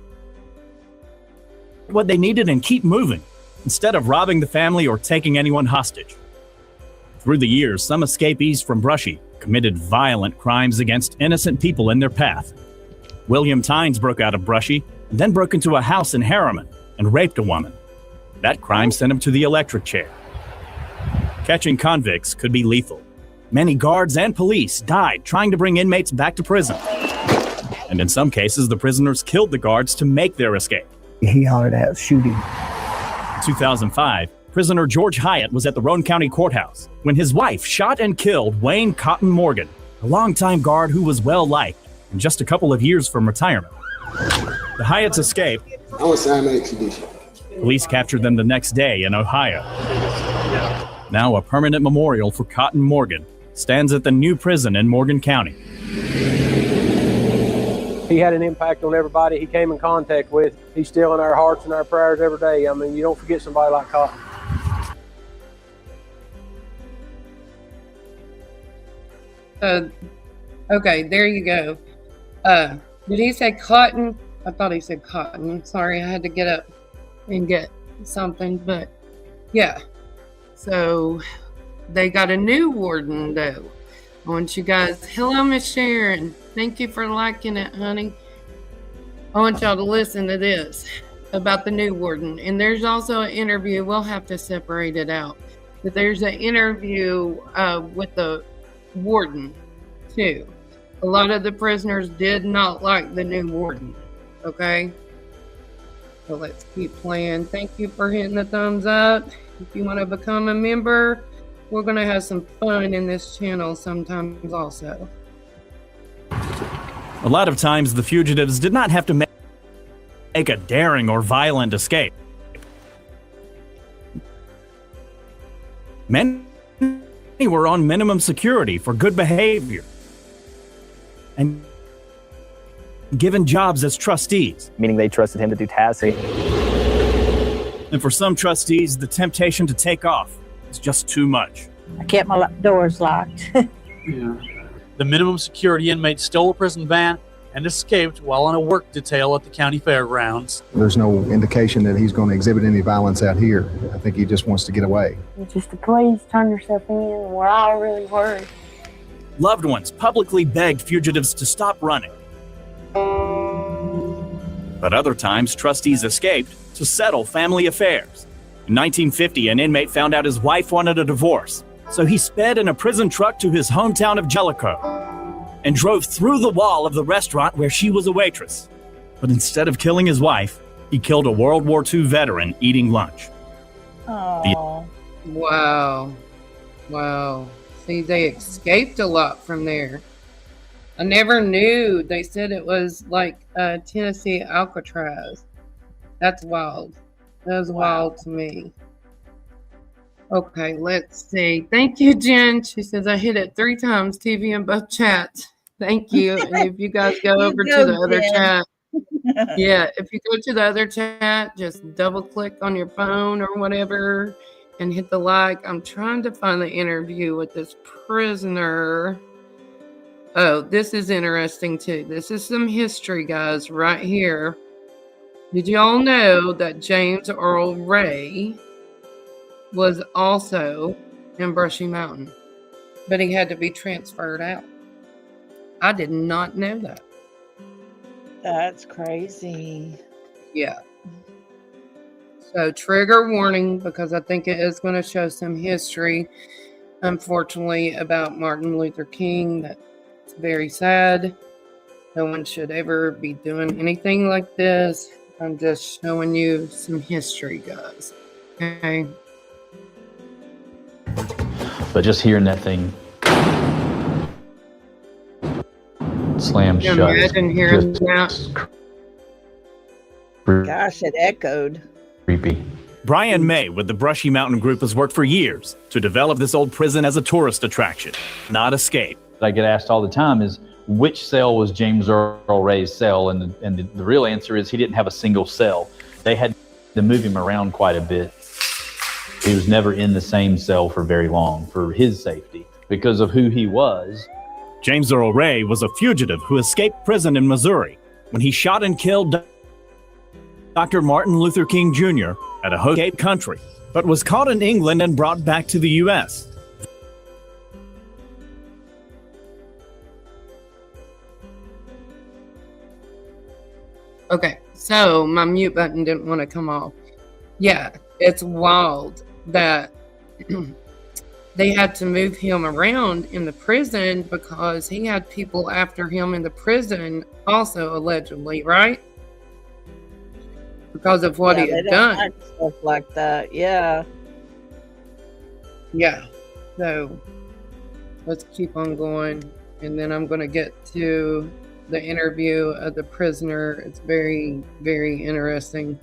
what they needed and keep moving, instead of robbing the family or taking anyone hostage. Through the years, some escapees from Brushy committed violent crimes against innocent people in their path. William Tynes broke out of Brushy and then broke into a house in Harriman and raped a woman. That crime sent him to the electric chair. Catching convicts could be lethal. Many guards and police died trying to bring inmates back to prison. And in some cases, the prisoners killed the guards to make their escape. He hollered out, shoot him. In 2005, prisoner George Hyatt was at the Roane County Courthouse when his wife shot and killed Wayne Cotton Morgan, a longtime guard who was well-liked and just a couple of years from retirement. The Hyatts escaped. I would sign that extradition. Police captured them the next day in Ohio. Now a permanent memorial for Cotton Morgan stands at the new prison in Morgan County. he had an impact on everybody he came in contact with. He's still in our hearts and our prayers every day. I mean, you don't forget somebody like Cotton. Okay, there you go. Did he say Cotton? I thought he said Cotton. Sorry, I had to get up and get something, but yeah. So they got a new warden though. I want you guys, hello Miss Sharon. Thank you for liking it, honey. I want y'all to listen to this about the new warden. And there's also an interview, we'll have to separate it out. But there's an interview with the warden too. A lot of the prisoners did not like the new warden. Okay, so let's keep playing. Thank you for hitting the thumbs up. If you want to become a member, we're going to have some fun in this channel sometimes also. A lot of times the fugitives did not have to make a daring or violent escape. Many were on minimum security for good behavior and given jobs as trustees. Meaning they trusted him to do tasks. And for some trustees, the temptation to take off is just too much. I kept my doors locked. Yeah. The minimum security inmate stole a prison van and escaped while on a work detail at the county fairgrounds. There's no indication that he's going to exhibit any violence out here. I think he just wants to get away. Just the police turned themselves in. We're all really worried. Loved ones publicly begged fugitives to stop running. But other times, trustees escaped to settle family affairs. In 1950, an inmate found out his wife wanted a divorce, so he sped in a prison truck to his hometown of Jellicoe and drove through the wall of the restaurant where she was a waitress. But instead of killing his wife, he killed a World War II veteran eating lunch. Oh. Wow. Wow. See, they escaped a lot from there. I never knew. They said it was like Tennessee Alcatraz. That's wild. That was wild to me. Okay, let's see. Thank you, Jen. She says, I hit it 3 times, TV in both chats. Thank you. And if you guys go over to the other chat, yeah, if you go to the other chat, just double click on your phone or whatever and hit the like. I'm trying to find the interview with this prisoner. Oh, this is interesting too. This is some history, guys, right here. Did y'all know that James Earl Ray was also in Brushy Mountain, but he had to be transferred out? I did not know that. That's crazy. Yeah. So trigger warning, because I think it is going to show some history, unfortunately, about Martin Luther King. That's very sad. No one should ever be doing anything like this. I'm just showing you some history, guys. Okay. But just hearing that thing slam shut. Imagine hearing that. Gosh, it echoed. Creepy. Brian May with the Brushy Mountain Group has worked for years to develop this old prison as a tourist attraction, not escape. I get asked all the time is, which cell was James Earl Ray's cell? And the real answer is he didn't have a single cell. They had to move him around quite a bit. He was never in the same cell for very long for his safety because of who he was. James Earl Ray was a fugitive who escaped prison in Missouri when he shot and killed Dr. Martin Luther King Jr. at a Cape country, but was caught in England and brought back to the U.S. Okay, so my mute button didn't want to come off. Yeah, it's wild that they had to move him around in the prison because he had people after him in the prison also, allegedly, right? Because of what he had done. Like stuff like that, yeah. Yeah, so let's keep on going. And then I'm going to get to the interview of the prisoner. It's very, very interesting.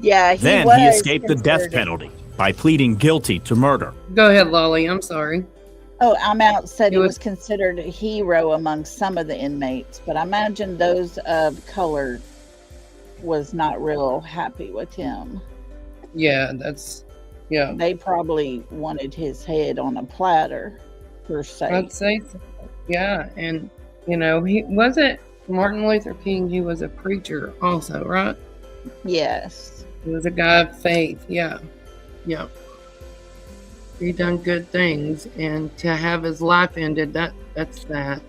Yeah, Then he escaped the death penalty by pleading guilty to murder. Go ahead, Lolly. I'm sorry. Oh, Amount said He he was- was considered a hero among some of the inmates, but I imagine those of color was not real happy with him. Yeah, They probably wanted his head on a platter, per se. I'd say so. Yeah, and he wasn't Martin Luther King. He was a preacher also, right? Yes. He was a guy of faith. Yeah. He done good things, and to have his life ended, that's that.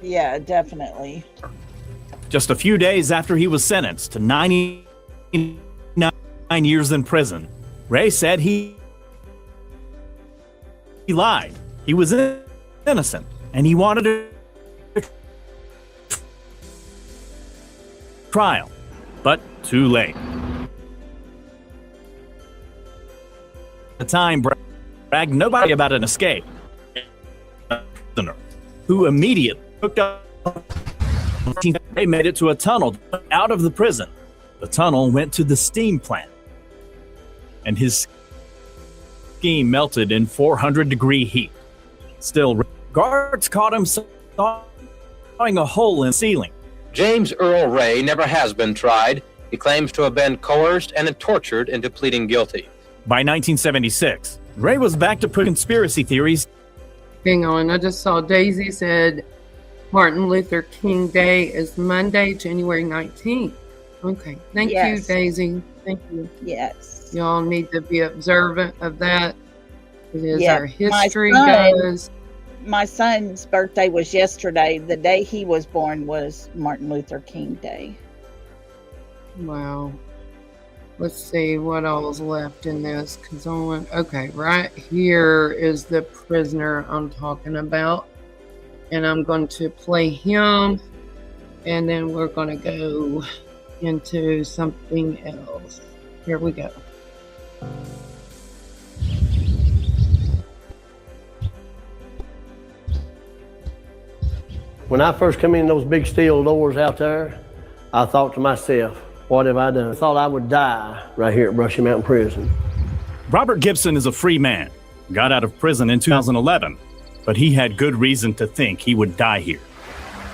Yeah, definitely. Just a few days after he was sentenced to 99 years in prison, Ray said he lied. He was innocent, and he wanted a trial, but too late. At the time, bragged nobody about an escape. Prisoner who immediately hooked up. They made it to a tunnel out of the prison. The tunnel went to the steam plant, and his scheme melted in 400-degree heat. Still, guards caught him sawing a hole in the ceiling. James Earl Ray never has been tried. He claims to have been coerced and tortured into pleading guilty. By 1976, Ray was back to put conspiracy theories. Hang on, I just saw Daisy said Martin Luther King Day is Monday, January 19th. Okay, thank you, Daisy. Thank you. Yes. Y'all need to be observant of that. It is Yeah, our history, my son- guys. My son's birthday was yesterday. The day he was born was Martin Luther King Day. Wow. Let's see what all's left in this. Okay, right here is the prisoner I'm talking about. And I'm going to play him. And then we're going to go into something else. Here we go. When I first come in those big steel doors out there, I thought to myself, what have I done? I thought I would die right here at Brushy Mountain Prison. Robert Gibson is a free man, got out of prison in 2011, but he had good reason to think he would die here.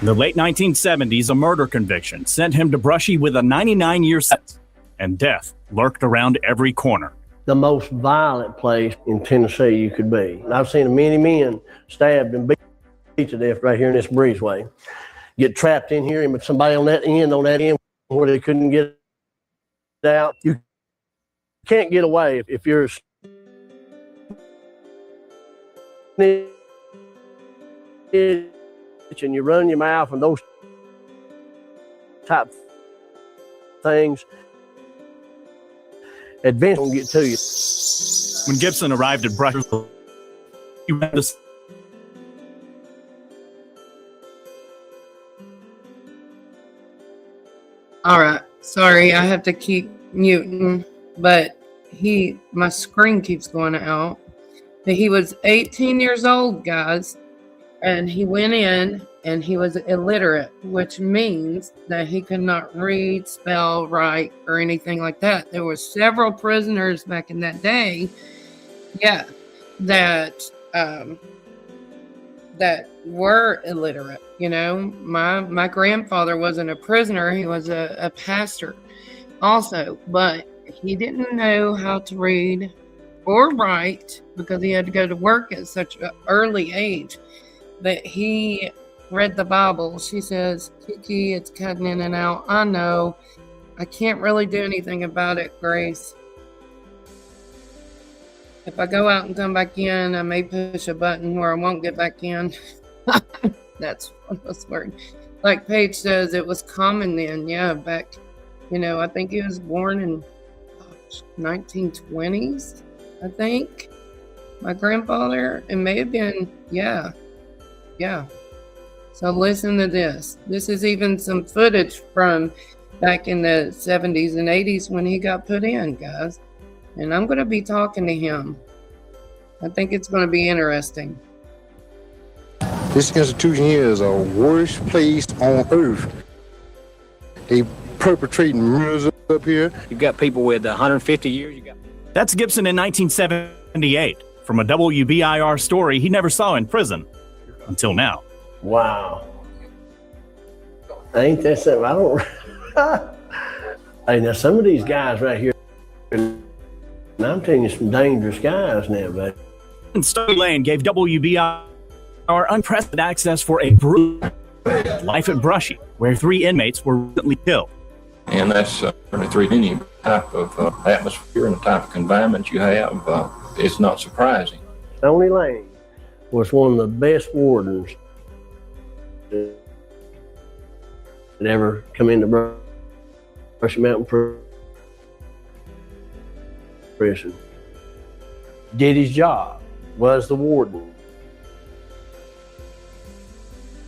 In the late 1970s, a murder conviction sent him to Brushy with a 99-year sentence, and death lurked around every corner. The most violent place in Tennessee you could be. And I've seen many men stabbed and beat to death right here in this breezeway. Get trapped in here, and with somebody on that end where they couldn't get out. You can't get away if you're snitch and you run your mouth and those type things. Advance will get to you. When Gibson arrived at Brushy, he went to All right. Sorry, I have to keep muting, but my screen keeps going out. But he was 18 years old, guys, and he went in and he was illiterate, which means that he could not read, spell, write, or anything like that. There were several prisoners back in that day, that were illiterate. My grandfather wasn't a prisoner, he was a pastor also, but he didn't know how to read or write because he had to go to work at such an early age. But he read the Bible. She says, Kiki, it's cutting in and out. I know. I can't really do anything about it, Grace. If I go out and come back in, I may push a button where I won't get back in. That's word. Like Paige says, it was common then. Yeah, back, I think he was born in 1920s, I think. My grandfather, it may have been, yeah. So listen to this. This is even some footage from back in the 70s and 80s when he got put in, guys. And I'm going to be talking to him. I think it's going to be interesting. This institution here is the worst place on earth. They perpetrating murders up here. You got people with 150 years. That's Gibson in 1978. from a WBIR story he never saw in prison until now. Wow. Ain't that something? I don't. Hey, now some of these guys right here, and I'm telling you, some dangerous guys now, buddy. And Stony Lane gave WBIR unprecedented access for a brutal life at Brushy, where 3 inmates were recently killed. And that's any type of atmosphere and the type of confinement you have, it's not surprising. Stony Lane was one of the best wardens that ever come into Brushy Mountain Prison. Did his job, was the warden.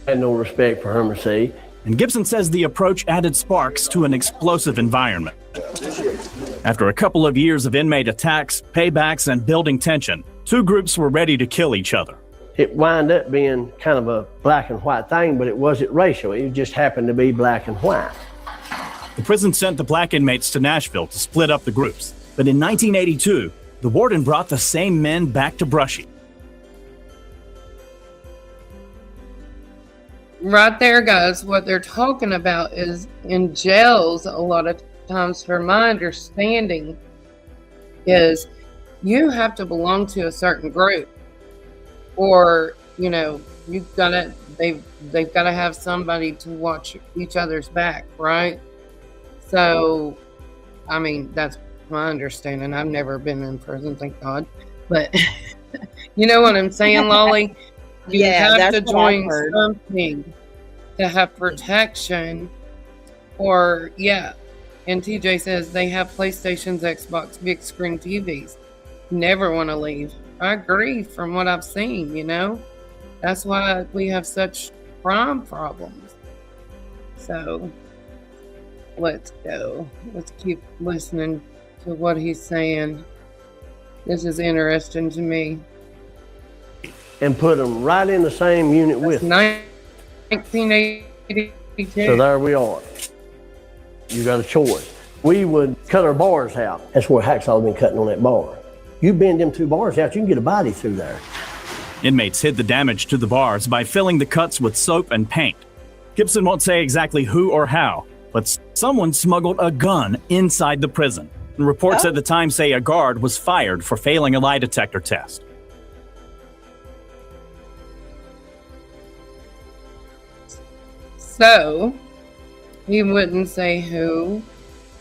Had no respect for Herman C. And Gibson says the approach added sparks to an explosive environment. After a couple of years of inmate attacks, paybacks, and building tension, 2 groups were ready to kill each other. It wound up being kind of a black and white thing, but it wasn't racial. It just happened to be black and white. The prison sent the black inmates to Nashville to split up the groups. But in 1982, the warden brought the same men back to Brushy. Right there, guys, what they're talking about is in jails, a lot of times, from my understanding, is you have to belong to a certain group. Or, you know, they've got to have somebody to watch each other's back, right? So, I mean, that's my understanding. I've never been in prison, thank God. But you know what I'm saying, Lolly? You have to join something to have protection. Or, yeah. And TJ says they have PlayStations, Xbox, big screen TVs. Never want to leave. I agree from what I've seen, you know. That's why we have such crime problems. So, let's go. Let's keep listening to what he's saying. This is interesting to me. And put them right in the same unit with 1982. So there we are. You got a choice. We would cut our bars out. That's where hacksaw been cutting on that bar. You bend them 2 bars out, you can get a body through there. Inmates hid the damage to the bars by filling the cuts with soap and paint. Gibson won't say exactly who or how, but someone smuggled a gun inside the prison. And reports at the time say a guard was fired for failing a lie detector test. So, he wouldn't say who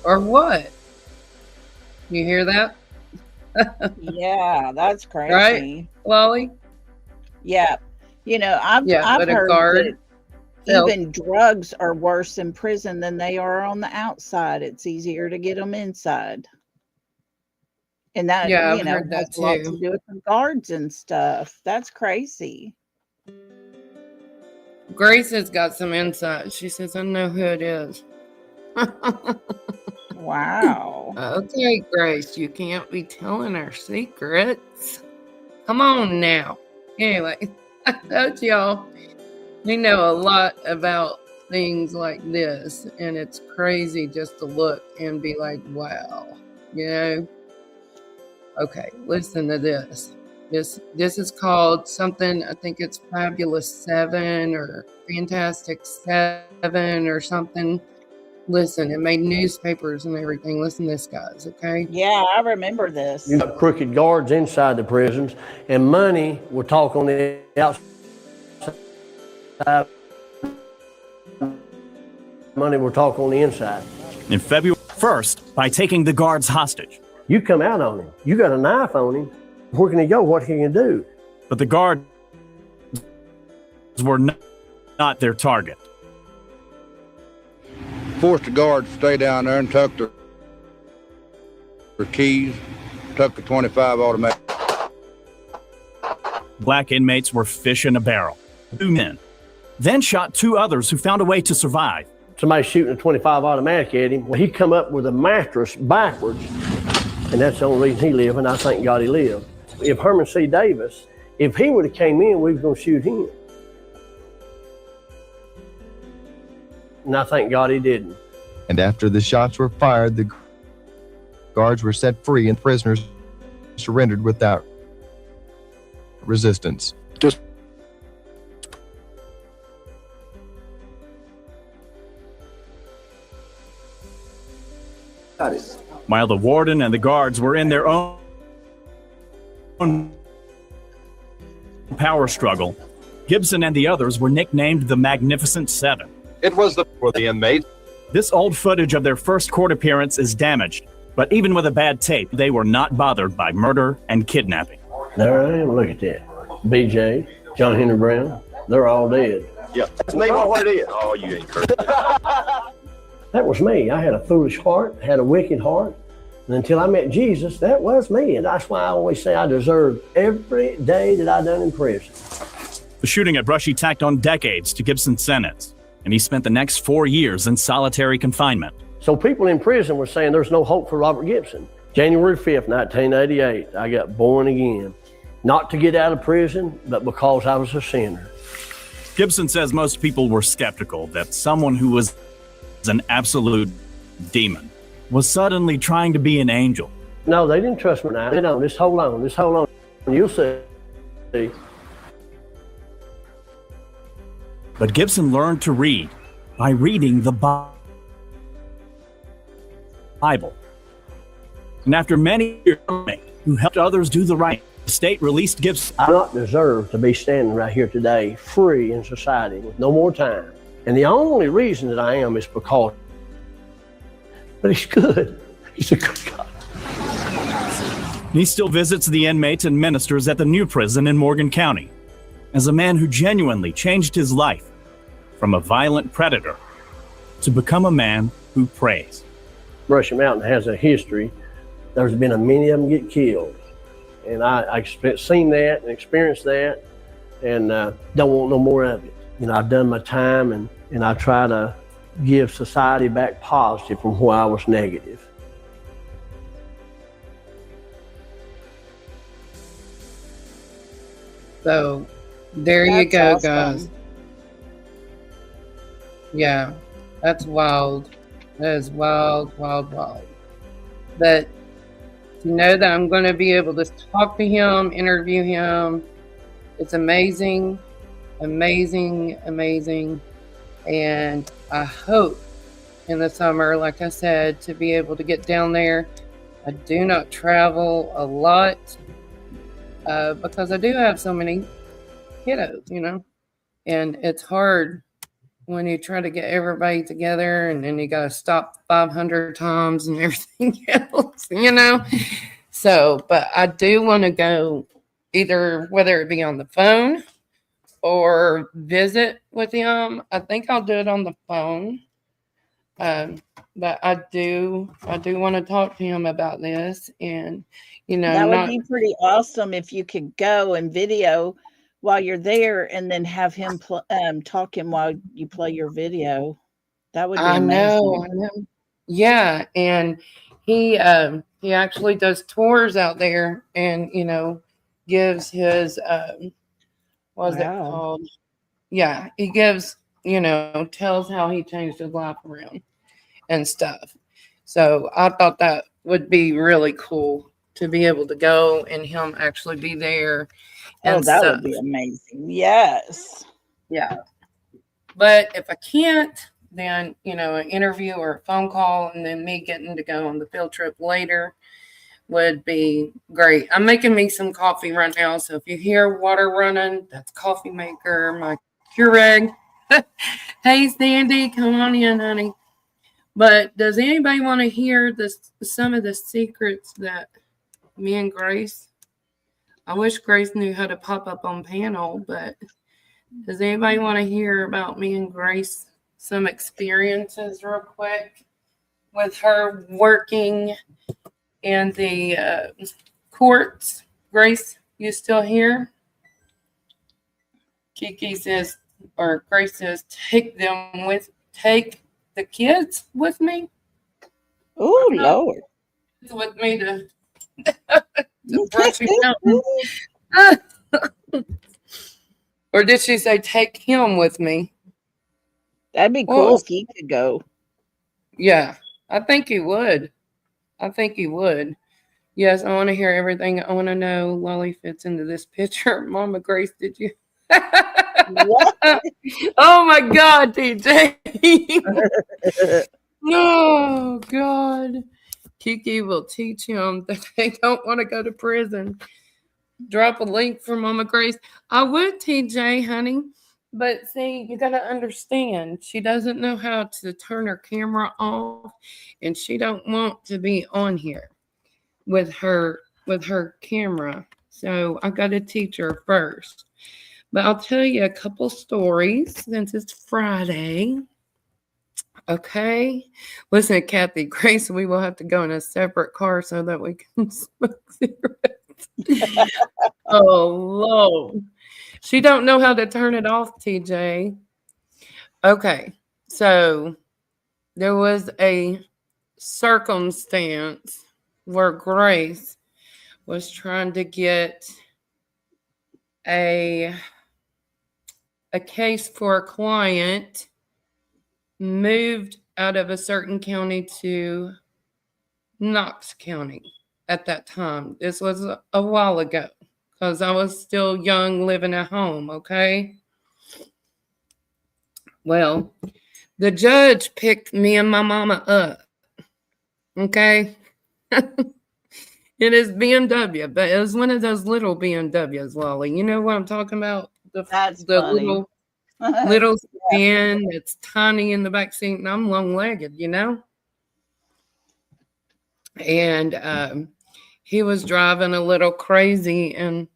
or what. You hear that? Yeah, that's crazy. Right, Lolly? Yeah. You know, I've heard that even drugs are worse in prison than they are on the outside. It's easier to get them inside. And that, Yeah, you I've know, heard that has a lot to too. do with the guards and stuff. That's crazy. Grace has got some insight. She says, I know who it is. Wow. Okay, Grace, you can't be telling our secrets. Come on now. Anyway, I told y'all, we know a lot about things like this, and it's crazy just to look and be like, wow, you know? Okay, listen to this. This is called something, I think it's Fabulous 7 or Fantastic 7 or something. Listen, it made newspapers and everything. Listen to this, guys, okay? Yeah, I remember this. You got crooked guards inside the prisons, and money will talk on the outside. Money will talk on the inside. In February 1st, by taking the guards hostage. You come out on him. You got a knife on him. Where can he go? What can he do? But the guards were not their target. Forced the guards to stay down there and tuck their keys, tuck the 25 automatic. Black inmates were fish in a barrel. 2 men. Then shot 2 others who found a way to survive. Somebody shooting a 25 automatic at him. Well, he come up with a mattress backwards, and that's the only reason he lived, and I thank God he lived. If Herman C. Davis, if he would have came in, we was going to shoot him. And I thank God he didn't. And after the shots were fired, the guards were set free and prisoners surrendered without resistance. While the warden and the guards were in their own power struggle, Gibson and the others were nicknamed the Magnificent Seven. It was for the inmates. This old footage of their first court appearance is damaged, but even with a bad tape, they were not bothered by murder and kidnapping. There I am. Look at that. BJ, John Henry Brown, they're all dead. Yeah, that's me. What it is? Oh, you ain't crazy. That was me. I had a foolish heart, had a wicked heart. And until I met Jesus, that was me. And that's why I always say I deserve every day that I done in prison. The shooting at Brushy tacked on decades to Gibson's sentence, and he spent the next 4 years in solitary confinement. So people in prison were saying there's no hope for Robert Gibson. January 5th, 1988, I got born again. Not to get out of prison, but because I was a sinner. Gibson says most people were skeptical that someone who was an absolute demon was suddenly trying to be an angel. No, they didn't trust me now. They don't. Just hold on. Just hold on. You'll see. But Gibson learned to read by reading the Bible. And after many years who helped others do the right, the state released Gibson. I do not deserve to be standing right here today, free in society, with no more time. And the only reason that I am is because, but he's good. He's a good God. He still visits the inmates and ministers at the new prison in Morgan County as a man who genuinely changed his life from a violent predator to become a man who prays. Brushy Mountain has a history. There's been many of them get killed. And I've seen that and experienced that, and don't want no more of it. You know, I've done my time, and I try to give society back positive from where I was negative. So there you go, guys. Yeah, that's wild. That is wild, wild, wild. But to know that I'm going to be able to talk to him, interview him, it's amazing, amazing, amazing. And I hope in the summer, like I said, to be able to get down there. I do not travel a lot because I do have so many kiddos, you know, and it's hard when you try to get everybody together and then you got to stop 500 times and everything else, you know. So, but I do want to go either whether it be on the phone or visit with him. I think I'll do it on the phone. But I do want to talk to him about this, and you know, that would be pretty awesome if you could go and video while you're there, and then have him talk him while you play your video. That would be amazing. I know. Yeah, and he actually does tours out there, and you know, gives his what is it called? Yeah, he gives, you know, tells how he changed his life around and stuff. So I thought that would be really cool to be able to go and him actually be there. And that would be amazing. Yes. Yeah. But if I can't, then, you know, an interview or a phone call and then me getting to go on the field trip later would be great. I'm making me some coffee right now. So if you hear water running, that's coffee maker, my Keurig. Hey, Sandy, come on in, honey. But does anybody want to hear some of the secrets that me and Grace? I wish Grace knew how to pop up on panel, but does anybody want to hear about me and Grace, some experiences real quick with her working in the courts? Grace, you still here? Kiki says, or Grace says, take the kids with me. Oh, Lord. With me to Brushy Mountain. Or did she say take him with me? That'd be cool if he could go. Yeah, I think he would. I think he would. Yes, I want to hear everything. I want to know Lolly fits into this picture. Mama Grace, did you? What? Oh my God, TJ. No, God. Kiki will teach him that they don't want to go to prison. Drop a link for Mama Grace. I would, TJ, honey. But see, you got to understand, she doesn't know how to turn her camera off, and she don't want to be on here with her camera. So I got to teach her first. But I'll tell you a couple stories since it's Friday. Okay. Listen, Kathy, Grace, we will have to go in a separate car so that we can smoke cigarettes. Oh, Lord. She don't know how to turn it off, TJ. Okay. So there was a circumstance where Grace was trying to get a case for a client moved out of a certain county to Knox County at that time. This was a while ago because I was still young living at home, okay? Well, the judge picked me and my mama up, okay? It is BMW, but it was one of those little BMWs, Wally. You know what I'm talking about? That's the funny. little sedan that's tiny in the back seat, and I'm long-legged, you know? And he was driving a little crazy, and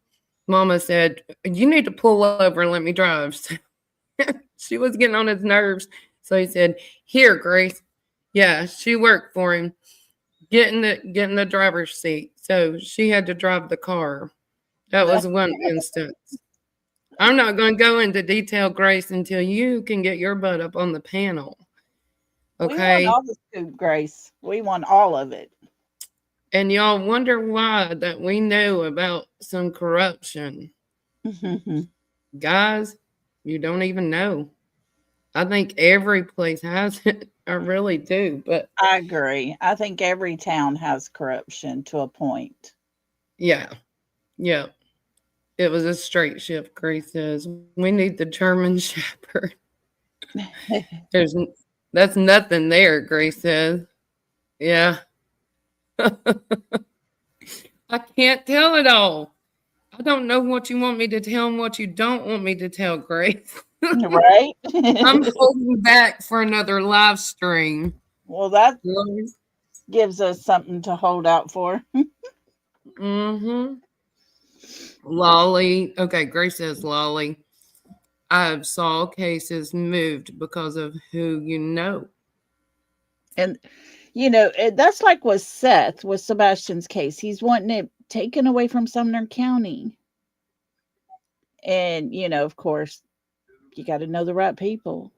Mama said, "You need to pull over and let me drive." So she was getting on his nerves. So he said, "Here, Grace." Yeah, she worked for him, getting the driver's seat. So she had to drive the car. That was one instance. I'm not going to go into detail, Grace, until you can get your butt up on the panel. We want Okay? all the scoop, Grace. We want all of it. And y'all wonder why that we know about some corruption. Guys, you don't even know. I think every place has it. I really do. But I agree. I think every town has corruption to a point. yeah. Yeah. It was a straight shift, Grace says. We need the German Shepherd. That's nothing there, Grace says. Yeah. I can't tell it all. I don't know what you want me to tell and what you don't want me to tell, Grace. Right? I'm holding back for another live stream. Well, that gives us something to hold out for. Mm-hmm. Lolly. Okay, Grace says Lolly. I've saw cases moved because of who you know. And, that's like with Sebastian's case. He's wanting it taken away from Sumner County. And, of course, you got to know the right people.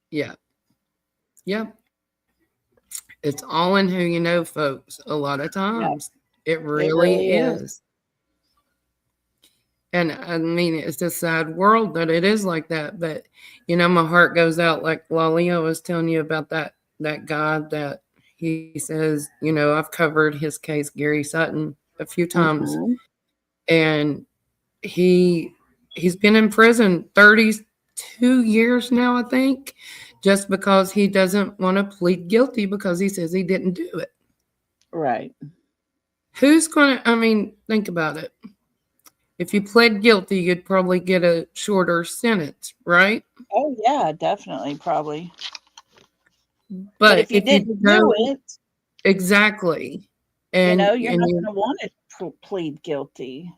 Yeah. Yep. It's all in who you know, folks. A lot of times. It really is. And I mean, it's a sad world that it is like that. But, my heart goes out, like Lalia was telling you about that guy that he says, I've covered his case, Gary Sutton, a few times. Mm-hmm. And he's been in prison 32 years now, I think, just because he doesn't want to plead guilty because he says he didn't do it. Right. Who's going to, think about it. If you pled guilty, you'd probably get a shorter sentence, right? Oh, yeah, definitely, probably. But if you didn't do it. Exactly. And you're not going to want to plead guilty.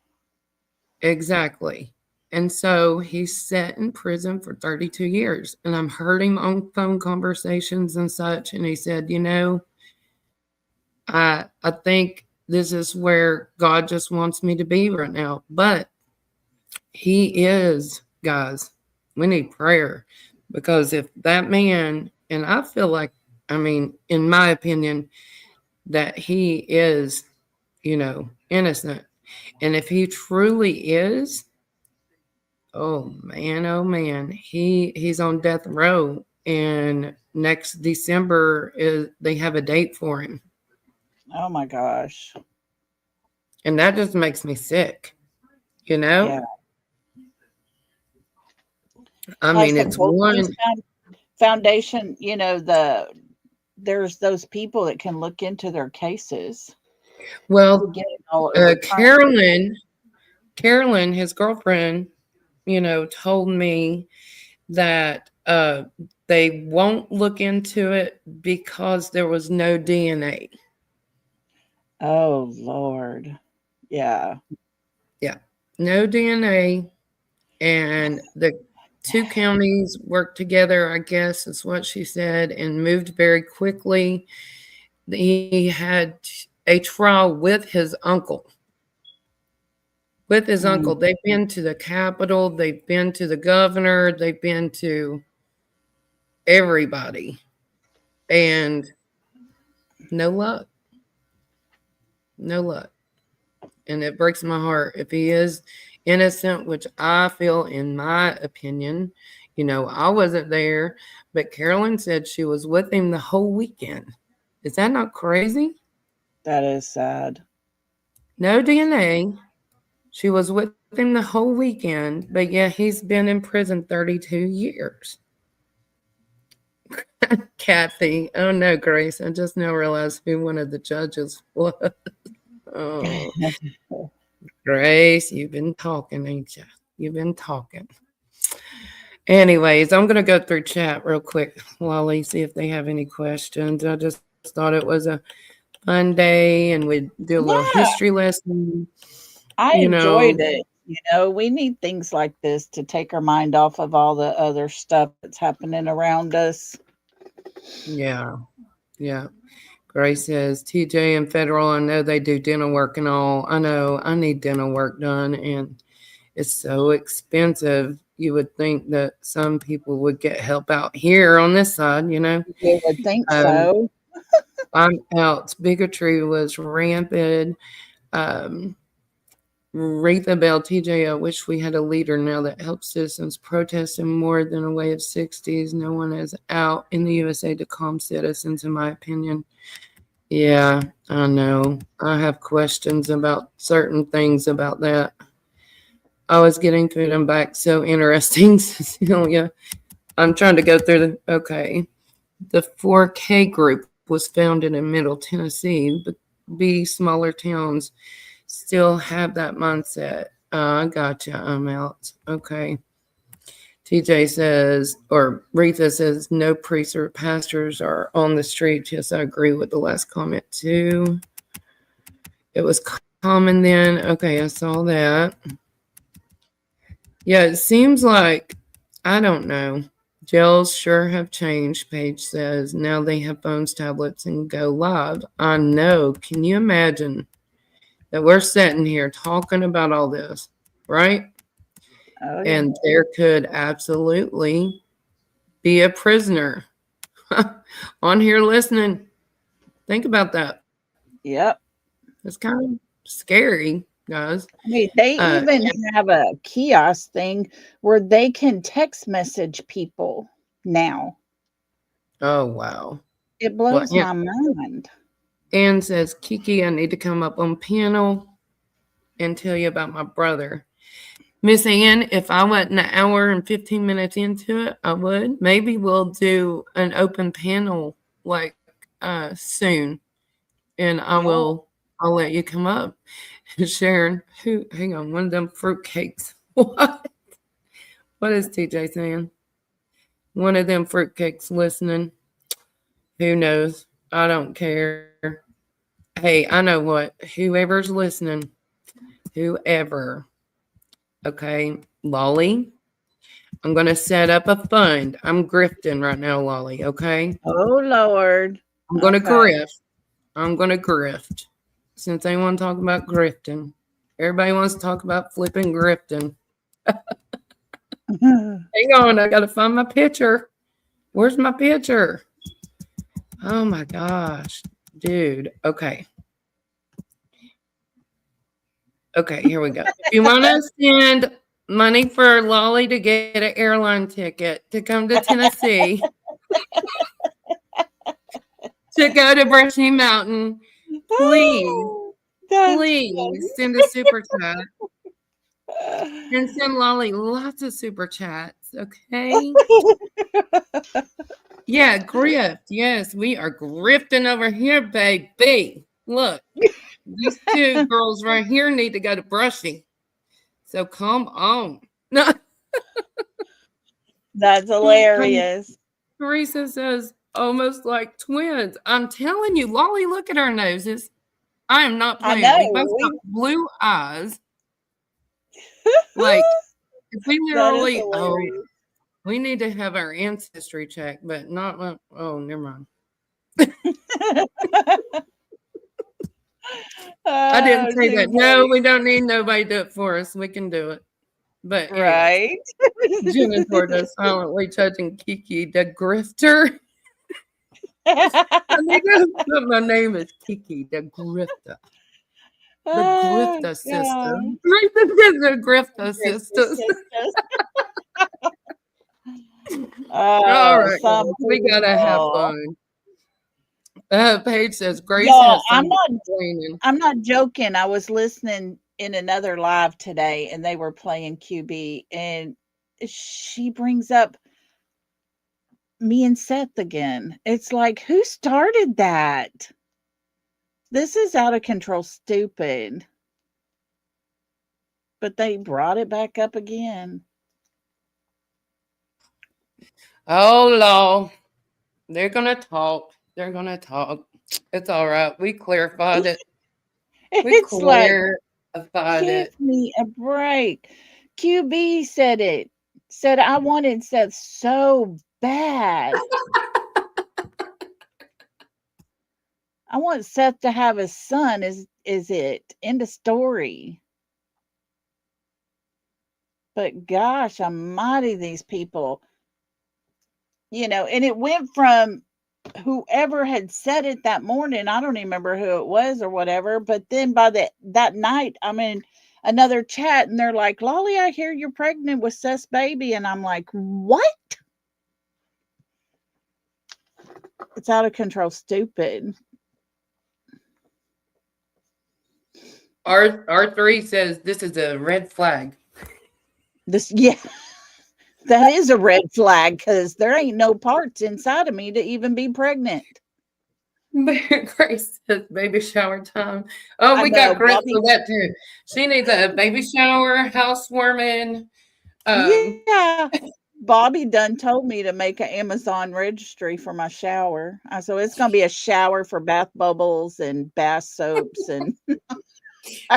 Exactly. And so he's sat in prison for 32 years. And I'm heard him on phone conversations and such. And he said, I think this is where God just wants me to be right now. But he is, guys, we need prayer. Because if that man, and I feel like, in my opinion, that he is, innocent. And if he truly is, oh man, he's on death row. And next December they have a date for him. Oh my gosh. And that just makes me sick, you know? Yeah. I Like mean, the it's Coldface one. Foundation, there's those people that can look into their cases. Well, To get it all overturned. Carolyn, his girlfriend, told me that they won't look into it because there was no DNA. Oh Lord. Yeah. Yeah, no DNA. And the two counties worked together, I guess is what she said, and moved very quickly. He had a trial with his uncle. They've been to the Capitol, they've been to the governor, they've been to everybody, and no luck. No luck. And it breaks my heart. If he is innocent, which I feel, in my opinion, I wasn't there, but Carolyn said she was with him the whole weekend. Is that not crazy? That is sad. No DNA. She was with him the whole weekend, but yeah, he's been in prison 32 years. Kathy. Oh no, Grace. I just now realized who one of the judges was. Oh, Grace, you've been talking, ain't you? You've been talking. Anyways, I'm going to go through chat real quick, Lolly, see if they have any questions. I just thought it was a fun day and we'd do a little history lesson. I enjoyed it. We need things like this to take our mind off of all the other stuff that's happening around us. Yeah. Yeah. Grace says, TJ and Federal, I know they do dental work and all. I know I need dental work done, and it's so expensive. You would think that some people would get help out here on this side, You would think so. I'm out. Bigotry was rampant. Retha Bell, TJ, I wish we had a leader now that helps citizens protesting more than a way of 60s. No one is out in the USA to calm citizens, in my opinion. Yeah, I know. I have questions about certain things about that. I was getting through them back. So interesting, Cecilia. I'm trying to go through okay. The 4K group was founded in Middle Tennessee, but smaller towns still have that mindset. I gotcha. I'm out. Okay. TJ says, or Retha says, no priests or pastors are on the streets. Yes, I agree with the last comment too. It was common then. Okay, I saw that. Yeah, it seems like, I don't know. Jails sure have changed, Paige says. Now they have phones, tablets, and go live. I know. Can you imagine that we're sitting here talking about all this, right? Oh, yeah. And there could absolutely be a prisoner on here listening. Think about that. Yep. It's kind of scary, guys. I mean, they even have a kiosk thing where they can text message people now. Oh, wow. It blows my mind. Ann says, Kiki, I need to come up on panel and tell you about my brother. Miss Ann, if I went an hour and 15 minutes into it, I would. Maybe we'll do an open panel soon. And I'll let you come up. Sharon, hang on, one of them fruitcakes. What? What is TJ saying? One of them fruitcakes listening. Who knows? I don't care. Hey, I know what. Whoever's listening, whoever. Okay, Lolly, I'm going to set up a fund. I'm grifting right now, Lolly, okay? Oh, Lord. I'm going to grift. I'm going to grift. Since they want to talk about grifting. Everybody wants to talk about flipping grifting. Hang on, I got to find my picture. Where's my picture? Oh, my gosh. Dude, okay. Okay, here we go. If you want to send money for Lolly to get an airline ticket to come to Tennessee to go to Brushy Mountain please, That's please send a super chat. And send Lolly lots of super chats, okay? Yeah, grift. Yes, we are grifting over here, baby. Look, these two girls right here need to go to Brushy. So come on. No. That's hilarious. Teresa says, almost like twins. I'm telling you, Lolly, look at our noses. I am not I playing. know. We both got blue eyes. Like, if we That is literally, hilarious. we need to have our ancestry check, but not, oh, never mind. I didn't say that. No, we don't need nobody to do it for us. We can do it. But right. Jen and Torda silently judging Kiki the grifter. I need to put my name is Kiki the grifter. The grifter sister. The grifter sisters. All right, guys, we gotta have fun. Paige says Grace has I'm complaining. not joking. I was listening in another live today and they were playing QB and she brings up me and Seth again. It's like, who started that? This is out of control stupid. But they brought it back up again. Oh, Lord. They're going to talk. They're going to talk. It's all right. We clarified it. It's clarified like, it. give me a break. QB said it. Said, I wanted Seth so bad. I want Seth to have a son. Is it? End of story. But gosh almighty, these people, you know, and it went from whoever had said it that morning. I don't even remember who it was or whatever. But then by that night, I'm in another chat and they're like, Lolly, I hear you're pregnant with Seth's baby. And I'm like, what? It's out of control, stupid. R3 says this is a red flag. That is a red flag because there ain't no parts inside of me to even be pregnant. Grace says baby shower time. Oh, we got Grace for that too. She needs a baby shower, housewarming. Yeah. Bobby done told me to make an Amazon registry for my shower. So it's going to be a shower for bath bubbles and bath soaps and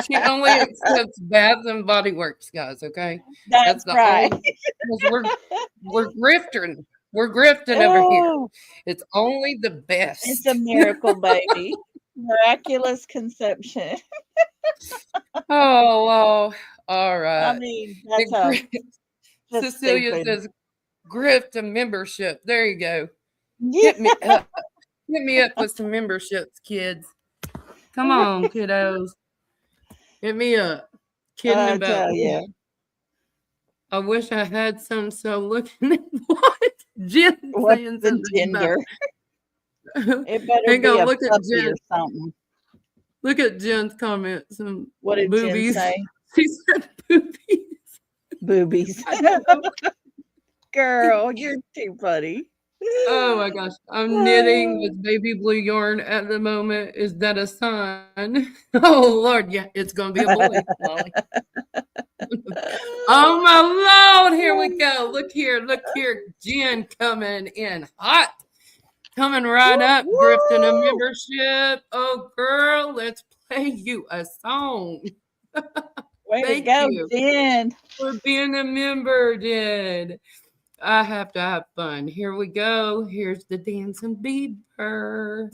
she only accepts Bath and Body Works, guys. Okay, that's the right. We're grifting. We're grifting over here. It's only the best. It's a miracle, baby. Miraculous conception. Oh, all right. I mean, that's Cecilia stupid. says, "Grift a membership." There you go. Hit me up. Hit me up with some memberships, kids. Come on, kiddos. Hit me up. Kidding about you. I wish I had some. So looking at what Jen saying the gender. It better hang be on, a look at puppy Jen. or something. Look at Jen's comments. Some what did boobies. Jen say? She said boobies. Boobies. Girl, you're too funny. Oh my gosh. I'm knitting with baby blue yarn at the moment. Is that a sign? Oh Lord, yeah, it's gonna be a boy, Molly. Oh my Lord, here we go. Look here, Jen coming in hot. Coming right up, grifting a membership. Oh girl, let's play you a song. Way Thank to go, you Jen. for being a member, Jen. I have to have fun. Here we go. Here's the dancing beaver.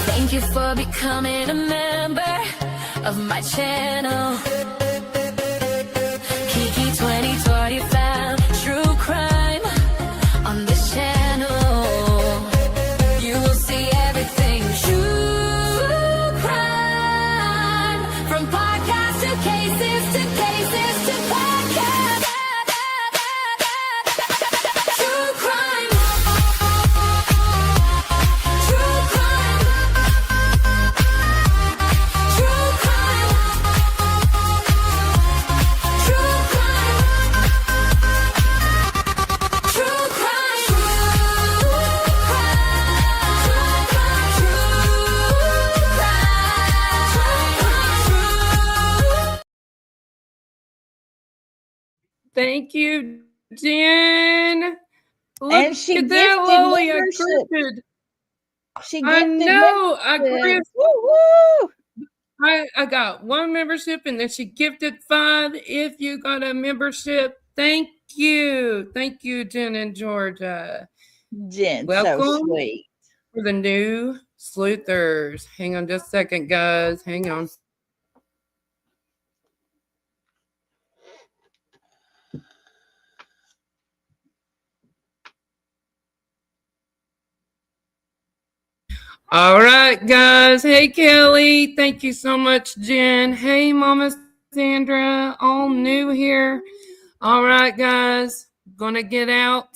Thank you for becoming a member of my channel. Kiki 2025, true crime on this channel. You will see everything true crime. Thank you, Jen. Look And she at that, gifted Lolly. I membership. grifted. She I gifted know. I membership. grifted. Woo woo! I got 1 membership and then she gifted 5 if you got a membership. Thank you. Thank you, Jen and Georgia. Jen, so Welcome sweet. for the new sleuthers. Hang on just a second, guys. Hang on. All right, guys. Hey, Kelly. Thank you so much, Jen. Hey, Mama Sandra. All new here. All right, guys. Gonna get out.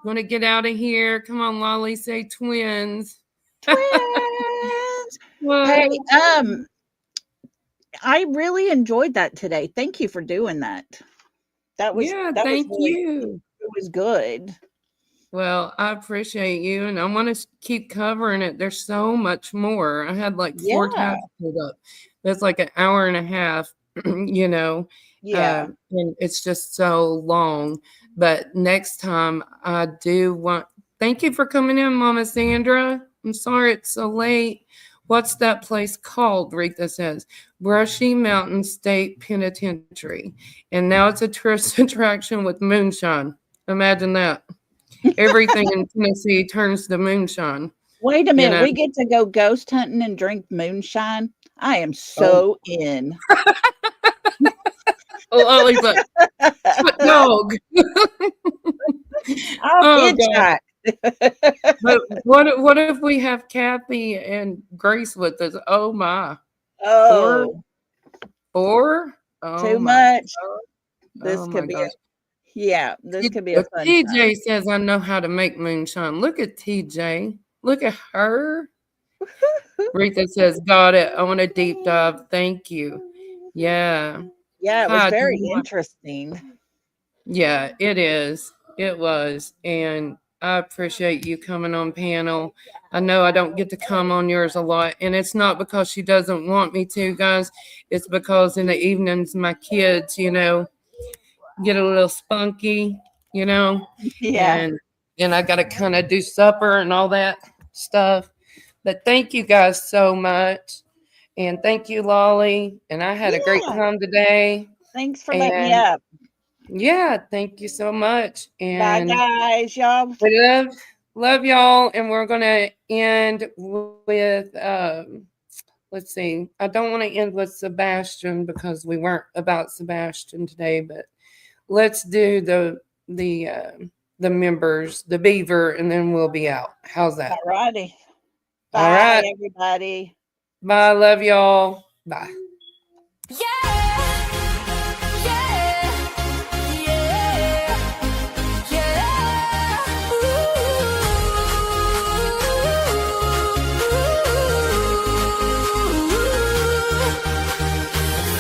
Gonna get out of here. Come on, Lolly. Say twins. Twins. Hey, Well, I really enjoyed that today. Thank you for doing that. That was thank really, you. it was good. Well, I appreciate you, and I want to keep covering it. There's so much more. I had like 4 Yeah. tabs pulled up. That's like an hour and a half, you know. Yeah. And it's just so long. But next time, I do want. Thank you for coming in, Mama Sandra. I'm sorry it's so late. What's that place called? Rita says Brushy Mountain State Penitentiary, and now it's a tourist attraction with moonshine. Imagine that. Everything in Tennessee turns to moonshine. Wait a You minute. know? We get to go ghost hunting and drink moonshine. I am Oh. so in. Lolly, but hot dog. I'll God. hitchhike. But what if we have Kathy and Grace with us? Oh my. Oh, Or oh too my much. God. This Oh my could be gosh. this could be a fun TJ time. says I know how to make moonshine. Look at TJ. Look at her. Rita says, got it. I want a deep dive. Thank you. Yeah. Yeah, it was Hi, do very you want- interesting. Yeah, it is. It was. And I appreciate you coming on panel. I know I don't get to come on yours a lot. And it's not because she doesn't want me to, guys. It's because in the evenings, my kids, you know, get a little spunky, you know. Yeah. And I got to kind of do supper and all that stuff. But thank you guys so much. And thank you, Lolly. And I had a great Yeah. time today. Thanks for letting me And up. yeah, thank you so much. Bye, And guys. Y'all. we love y'all. And we're gonna end with let's see. I don't want to end with Sebastian because we weren't about Sebastian today, but let's do the members, the beaver, and then we'll be out. How's that? All righty. Bye, All right. everybody. Bye. Love y'all. Bye.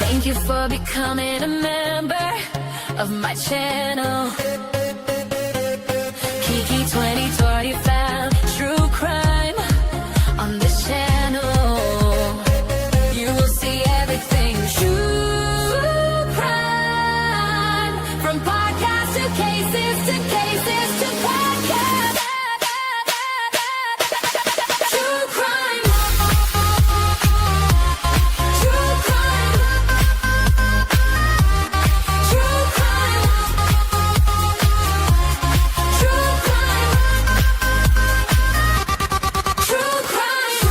Thank you for becoming a member of my channel. Kiki 2025, true crime on this channel. You will see everything true crime, from podcast to cases to podcast. True crime. True crime. True crime. True crime. True crime. True crime.